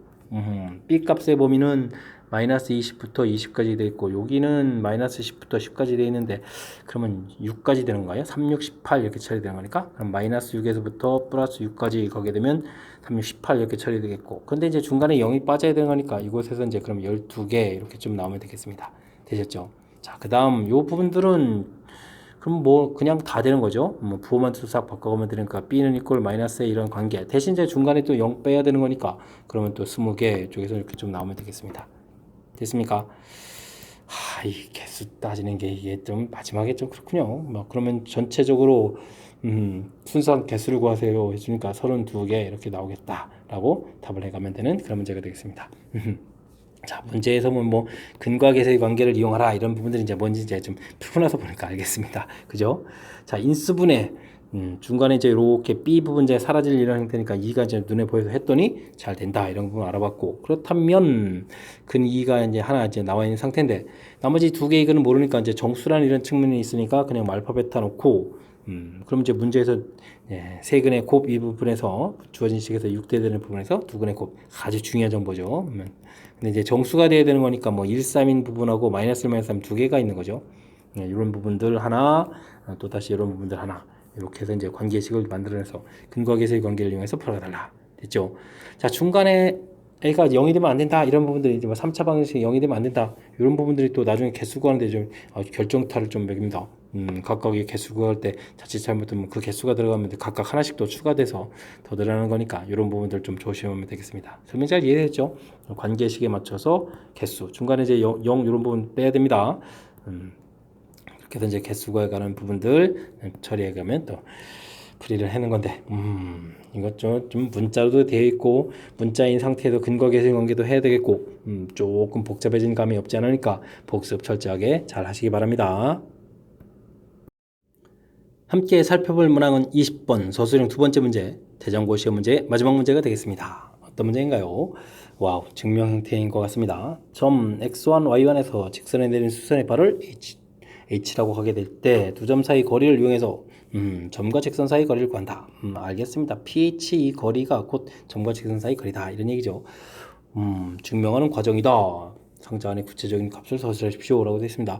A: B 값의 범위는 마이너스 20부터 20까지 돼 있고 여기는 마이너스 10부터 10까지 돼 있는데 그러면 6까지 되는 거예요. 3, 6, 18 이렇게 처리되는 거니까 그럼 마이너스 6에서부터 플러스 6까지 가게 되면 3, 6, 18 이렇게 처리되겠고 근데 이제 중간에 0이 빠져야 되는 거니까 이곳에서 이제 그럼 12개 이렇게 좀 나오면 되겠습니다. 되셨죠? 자, 그 다음 요 부분들은 그럼 뭐 그냥 다 되는 거죠. 뭐 부호만 싹 바꿔가면 되니까 B는 이꼴 마이너스의 이런 관계 대신 이제 중간에 또 0 빼야 되는 거니까 그러면 또 20개 쪽에서 이렇게 좀 나오면 되겠습니다. 됐습니까? 이 개수 따지는 게 이게 좀 마지막에 좀 그렇군요. 뭐 그러면 전체적으로 순수한 개수를 구하세요 해주니까 32개 이렇게 나오겠다라고 답을 해가면 되는 그런 문제가 되겠습니다. 자, 문제에서 뭐 근과 계수의 관계를 이용하라 이런 부분들이 이제 뭔지 이제 좀 풀고 나서 보니까 알겠습니다. 그죠? 자, 인수분해 중간에 이제 이렇게 B 부분 이제 사라질 이런 형태니까 2가 이제 눈에 보여서 했더니 잘 된다 이런 부분 알아봤고 그렇다면 근 2가 이제 하나 이제 나와 있는 상태인데 나머지 두 개의 근은 모르니까 이제 정수라는 이런 측면이 있으니까 그냥 알파 베타 놓고 그럼 이제 문제에서 세 근의 곱 이 부분에서 주어진 식에서 6대 되는 부분에서 두 근의 곱 아주 중요한 정보죠. 근데 이제 정수가 돼야 되는 거니까 뭐 1, 3인 부분하고 마이너스 1, 마이너스 3 두 개가 있는 거죠. 이런 부분들 하나 또 다시 이런 부분들 하나 이렇게 해서 이제 관계식을 만들어내서 근과 계수의 관계를 이용해서 풀어달라 됐죠. 자, 중간에 A가 0이 되면 안 된다 이런 부분들이 이제 뭐 3차 방정식이 0이 되면 안 된다 이런 부분들이 또 나중에 개수 구하는데 좀 결정타를 좀 매깁니다. 각각의 개수 구할 때 자칫 잘못하면 그 개수가 들어가면 각각 하나씩 더 추가돼서 더 늘어나는 거니까 이런 부분들 좀 조심하면 되겠습니다. 설명 잘 이해됐죠? 관계식에 맞춰서 개수 중간에 이제 0 이런 부분 빼야 됩니다. 그렇게 해서 이제 개수가 가는 부분들 처리해 가면 또 풀이를 하는 건데 이것 좀 문자로도 되어 있고 문자인 상태에도 근거 계승 관계도 해야 되겠고 조금 복잡해진 감이 없지 않으니까 복습 철저하게 잘 하시기 바랍니다. 함께 살펴볼 문항은 20번 서술형 두 번째 문제 대전고 시험 문제의 마지막 문제가 되겠습니다. 어떤 문제인가요? 와우, 증명 형태인 것 같습니다. 점 x1, y1에서 직선에 내린 수선의 발을 h라고 하게 될 때 두 점 사이 거리를 이용해서 점과 직선 사이 거리를 구한다. 알겠습니다. ph 이 거리가 곧 점과 직선 사이 거리다 이런 얘기죠. 증명하는 과정이다. 상자 안에 구체적인 값을 서술하십시오 라고 되어 있습니다.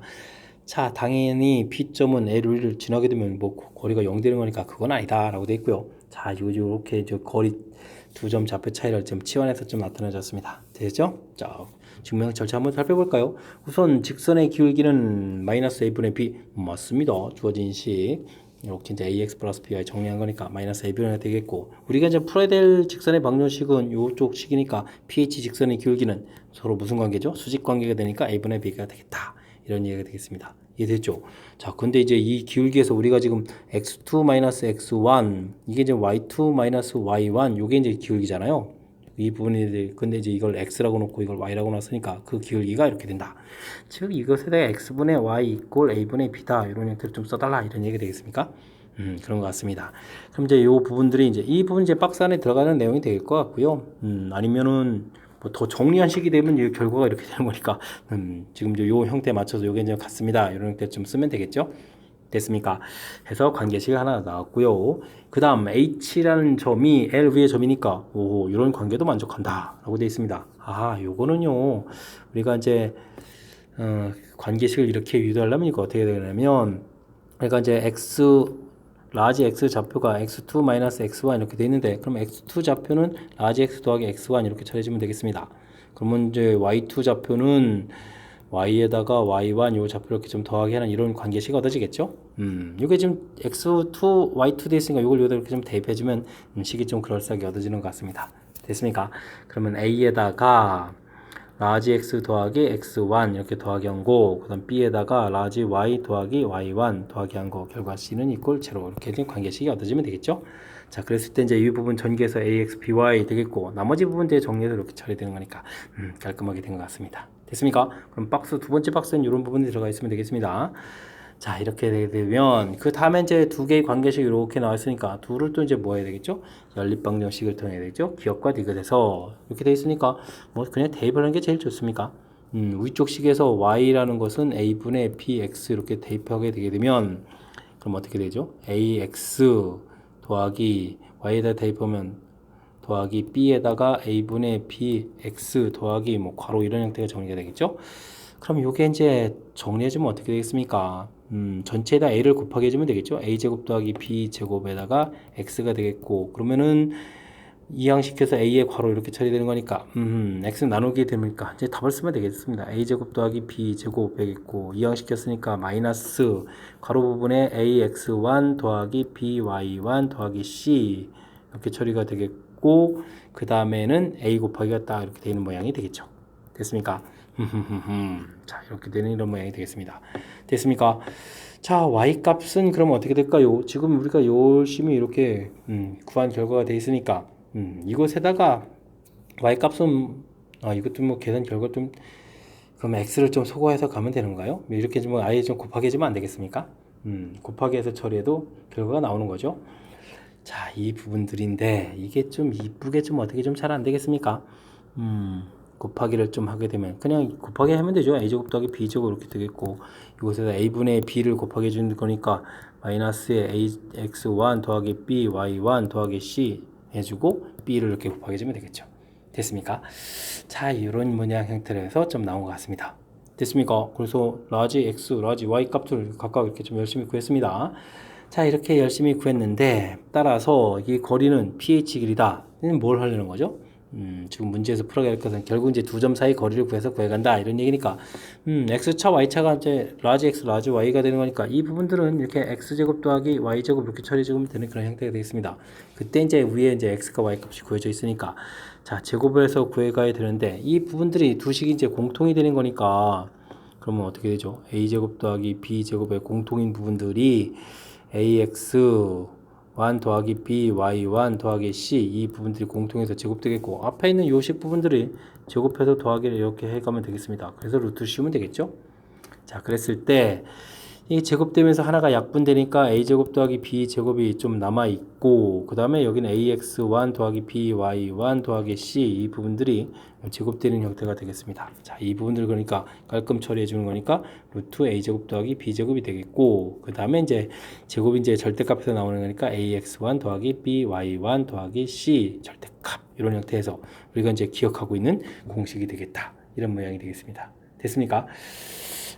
A: 자, 당연히 P점은 L을 지나게 되면 뭐 거리가 0 되는 거니까 그건 아니다 라고 되어 있고요. 자, 요렇게 저 거리 두 점 좌표 차이를 좀 치환해서 좀 나타내줬습니다. 되죠? 자, 증명 절차 한번 살펴볼까요? 우선 직선의 기울기는 마이너스 A분의 B 맞습니다. 주어진 식 이렇게 이제 AX 플러스 BY 정리한 거니까 마이너스 A분의 되겠고 우리가 이제 풀어야 될 직선의 방정식은 요쪽 식이니까 PH 직선의 기울기는 서로 무슨 관계죠? 수직 관계가 되니까 A분의 B가 되겠다. 이런 얘기가 되겠습니다. 이해됐죠? 자, 근데 이제 이 기울기에서 우리가 지금 x2-x1 이게 이제 y2-y1 요게 이제 기울기잖아요. 이 부분이 이제 근데 이제 이걸 x라고 놓고 이걸 y라고 놨으니까 그 기울기가 이렇게 된다. 즉 이것에다가 x분의 y 이꼴 a분의 b다 이런 형태로 좀 써달라 이런 얘기 되겠습니까? 그런 것 같습니다. 그럼 이제 요 부분들이 이제 이 부분 이제 박스 안에 들어가는 내용이 될 것 같고요. 아니면은 뭐 더 정리한 식이 되면 이 결과가 이렇게 되는 거니까 지금 이제 요 형태에 맞춰서 요게 이제 같습니다. 이런 형태 좀 쓰면 되겠죠. 됐습니까? 해서 관계식 하나 나왔고요. 그 다음 H라는 점이 L 위의 점이니까 오, 이런 관계도 만족한다 라고 되어 있습니다. 아, 요거는요 우리가 이제 관계식을 이렇게 유도하려면 이거 어떻게 되냐면 그러니까 이제 라지 x 좌표가 x2-x1 이렇게 되어 있는데 그럼 x2 좌표는 라지 x 더하기 x1 이렇게 처리해주면 되겠습니다. 그러면 이제 y2 좌표는 y에다가 y1 요 좌표 이렇게 좀 더하게 하는 이런 관계식 얻어지겠죠? 이게 지금 x2, y2 돼 있으니까 이걸 여기다 이렇게 좀 대입해주면 식이 좀 그럴싸하게 얻어지는 것 같습니다. 됐습니까? 그러면 a에다가 라지 x 더하기 x1 이렇게 더하기 한 거, 그 다음 b에다가 라지 y 더하기 y1 더하기 한 거, 결과 c는 이꼴 제로 이렇게 된 관계식이 얻어지면 되겠죠? 자, 그랬을 때 이제 이 부분 전개해서 ax, by 되겠고 나머지 부분 에 정리해서 이렇게 처리되는 거니까 깔끔하게 된 것 같습니다. 됐습니까? 그럼 박스 두 번째 박스는 이런 부분이 들어가 있으면 되겠습니다. 자, 이렇게 되면 그 다음에 이제 두 개의 관계식이 이렇게 나와 있으니까 둘을 또 이제 뭐 해야 되겠죠? 연립방정식을 통해야 되겠죠? 기억과 디귿에서 이렇게 돼 있으니까 뭐 그냥 대입하는 게 제일 좋습니까? 위쪽 식에서 y라는 것은 a분의 bx 이렇게 대입하게 되게 되면 그럼 어떻게 되죠? ax 더하기 y에다 대입하면 더하기 b에다가 a분의 bx 더하기 뭐 괄호 이런 형태가 정리가 되겠죠? 그럼 요게 이제 정리해주면 어떻게 되겠습니까? 전체에다 a를 곱하게 해주면 되겠죠? a제곱 더하기 b제곱에다가 x가 되겠고 그러면은 이항시켜서 a의 괄호 이렇게 처리되는 거니까 x 나누게 되니까 이제 답을 쓰면 되겠습니다. a제곱 더하기 b제곱 되겠고 이항시켰으니까 마이너스 괄호 부분에 ax1 더하기 by1 더하기 c 이렇게 처리가 되겠고 그 다음에는 a 곱하기가 딱 이렇게 되는 모양이 되겠죠. 됐습니까? 자, 이렇게 되는 이런 모양이 되겠습니다. 됐습니까? 자, y 값은 그럼 어떻게 될까요? 지금 우리가 열심히 이렇게 구한 결과가 되어 있으니까 이것에다가 y 값은 이것도 뭐 계산 결과 좀 그럼 x를 좀 소거해서 가면 되는가요? 이렇게 좀 아예 좀 곱하기 해주면 안 되겠습니까? 곱하기 해서 처리해도 결과가 나오는 거죠. 자, 이 부분들인데 이게 좀 이쁘게 좀 어떻게 좀 잘 안 되겠습니까? 곱하기를 좀 하게 되면 그냥 곱하기 하면 되죠. a제곱 더하기 b제곱 이렇게 되겠고 이곳에서 a분의 b를 곱하기 해주는 거니까 마이너스에 ax1 더하기 b y1 더하기 c 해주고 b를 이렇게 곱하기 해주면 되겠죠. 됐습니까? 자, 이런 모양 형태로 해서 좀 나온 것 같습니다. 됐습니까? 그래서 라지 x, 라지 y 값을 각각 이렇게 좀 열심히 구했습니다. 자, 이렇게 열심히 구했는데 따라서 이 거리는 pH 길이다. 뭘 하려는 거죠? 지금 문제에서 풀어야 할 것은 결국 이제 두 점 사이 거리를 구해서 구해간다 이런 얘기니까 x차 y차가 이제 라지 x 라지 y가 되는 거니까 이 부분들은 이렇게 x제곱 더하기 y제곱 이렇게 처리해주면 되는 그런 형태가 되겠습니다. 그때 이제 위에 이제 x과 y 값이 구해져 있으니까 자, 제곱을 해서 구해가야 되는데 이 부분들이 두 식이 이제 공통이 되는 거니까 그러면 어떻게 되죠? a제곱 더하기 b제곱의 공통인 부분들이 ax 1 더하기 b, y1 더하기 c 이 부분들이 공통해서 제곱되겠고 앞에 있는 요식 부분들이 제곱해서 더하기를 이렇게 해가면 되겠습니다. 그래서 루트 씌우면 되겠죠. 자, 그랬을 때 이 제곱되면서 하나가 약분되니까 a제곱 더하기 b제곱이 좀 남아있고 그 다음에 여기는 ax1 더하기 by1 더하기 c 이 부분들이 제곱되는 형태가 되겠습니다. 자, 이 부분들 그러니까 깔끔 처리해 주는 거니까 루트 a제곱 더하기 b제곱이 되겠고 그 다음에 이제 제곱이 이제 절대값에서 나오는 거니까 ax1 더하기 by1 더하기 c 절대값 이런 형태에서 우리가 이제 기억하고 있는 공식이 되겠다. 이런 모양이 되겠습니다. 됐습니까?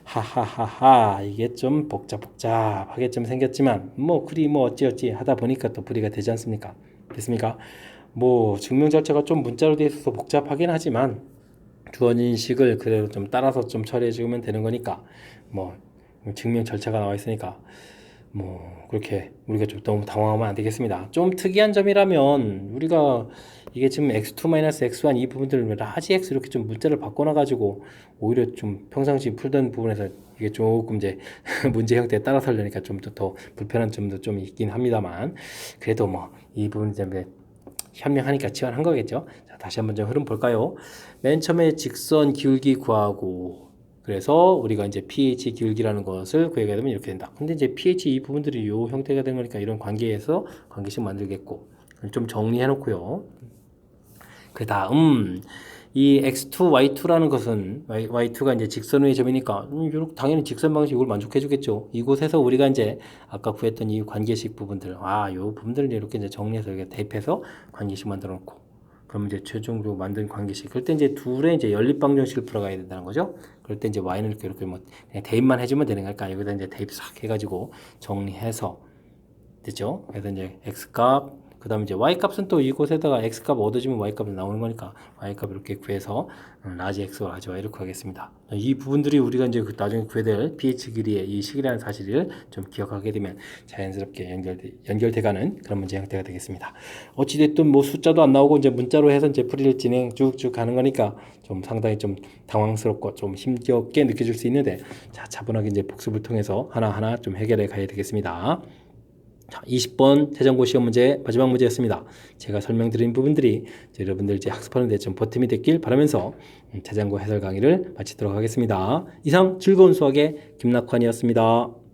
A: 하하하하 이게 좀 복잡하게 좀 생겼지만 뭐 그리 뭐 어찌어찌 하다 보니까 또 풀이가 되지 않습니까? 됐습니까? 뭐 증명 절차가 좀 문자로 되어 있어서 복잡하긴 하지만 주어진 식을 그대로 좀 따라서 좀 처리해 주면 되는 거니까 뭐 증명 절차가 나와 있으니까 뭐 그렇게 우리가 좀 너무 당황하면 안 되겠습니다. 좀 특이한 점이라면 우리가 이게 지금 x2-x1 이 부분들을 라지 x 이렇게 좀 문자를 바꿔놔가지고 오히려 좀 평상시 풀던 부분에서 이게 조금 이제 문제 형태에 따라서 하려니까 좀 더 불편한 점도 좀 있긴 합니다만 그래도 뭐 이 부분 때문에 현명하니까 지원한 거겠죠. 자, 다시 한번 좀 흐름 볼까요? 맨 처음에 직선 기울기 구하고 그래서 우리가 이제 pH 기울기라는 것을 구하게 되면 이렇게 된다. 근데 이제 pH 이 부분들이 이 형태가 된 거니까 이런 관계에서 관계식 만들겠고 좀 정리해 놓고요. 그 다음 이 x2, y2라는 것은 y2가 이제 직선의 점이니까 당연히 직선 방식 이걸 만족해 주겠죠. 이곳에서 우리가 이제 아까 구했던 이 관계식 부분들 요 부분들을 이렇게 이제 정리해서 이렇게 대입해서 관계식 만들어 놓고 그럼 이제 최종적으로 만든 관계식 그럴 때 이제 둘의 이제 연립 방정식을 풀어가야 된다는 거죠. 그럴 때 이제 y는 이렇게 뭐 그냥 대입만 해주면 되는 거니까 여기다 이제 대입 싹 해가지고 정리해서 됐죠. 그래서 이제 x 값 그 다음에 이제 y값은 또 이곳에다가 x값 얻어주면 y값이 나오는 거니까 y값 이렇게 구해서 라지 x와 라지 y 이렇게 하겠습니다. 이 부분들이 우리가 이제 나중에 구해야 될 pH 길이의 이 식이라는 사실을 좀 기억하게 되면 자연스럽게 연결돼가는 그런 문제 형태가 되겠습니다. 어찌됐든 뭐 숫자도 안 나오고 이제 문자로 해서 이제 풀이를 진행 쭉쭉 가는 거니까 좀 상당히 좀 당황스럽고 좀 힘겹게 느껴질 수 있는데 자, 차분하게 이제 복습을 통해서 하나하나 좀 해결해 가야 되겠습니다. 자, 20번 태전고 시험 문제 마지막 문제였습니다. 제가 설명드린 부분들이 여러분들 이제 학습하는 데 좀 보탬이 됐길 바라면서 태전고 해설 강의를 마치도록 하겠습니다. 이상 즐거운 수학의 김낙환이었습니다.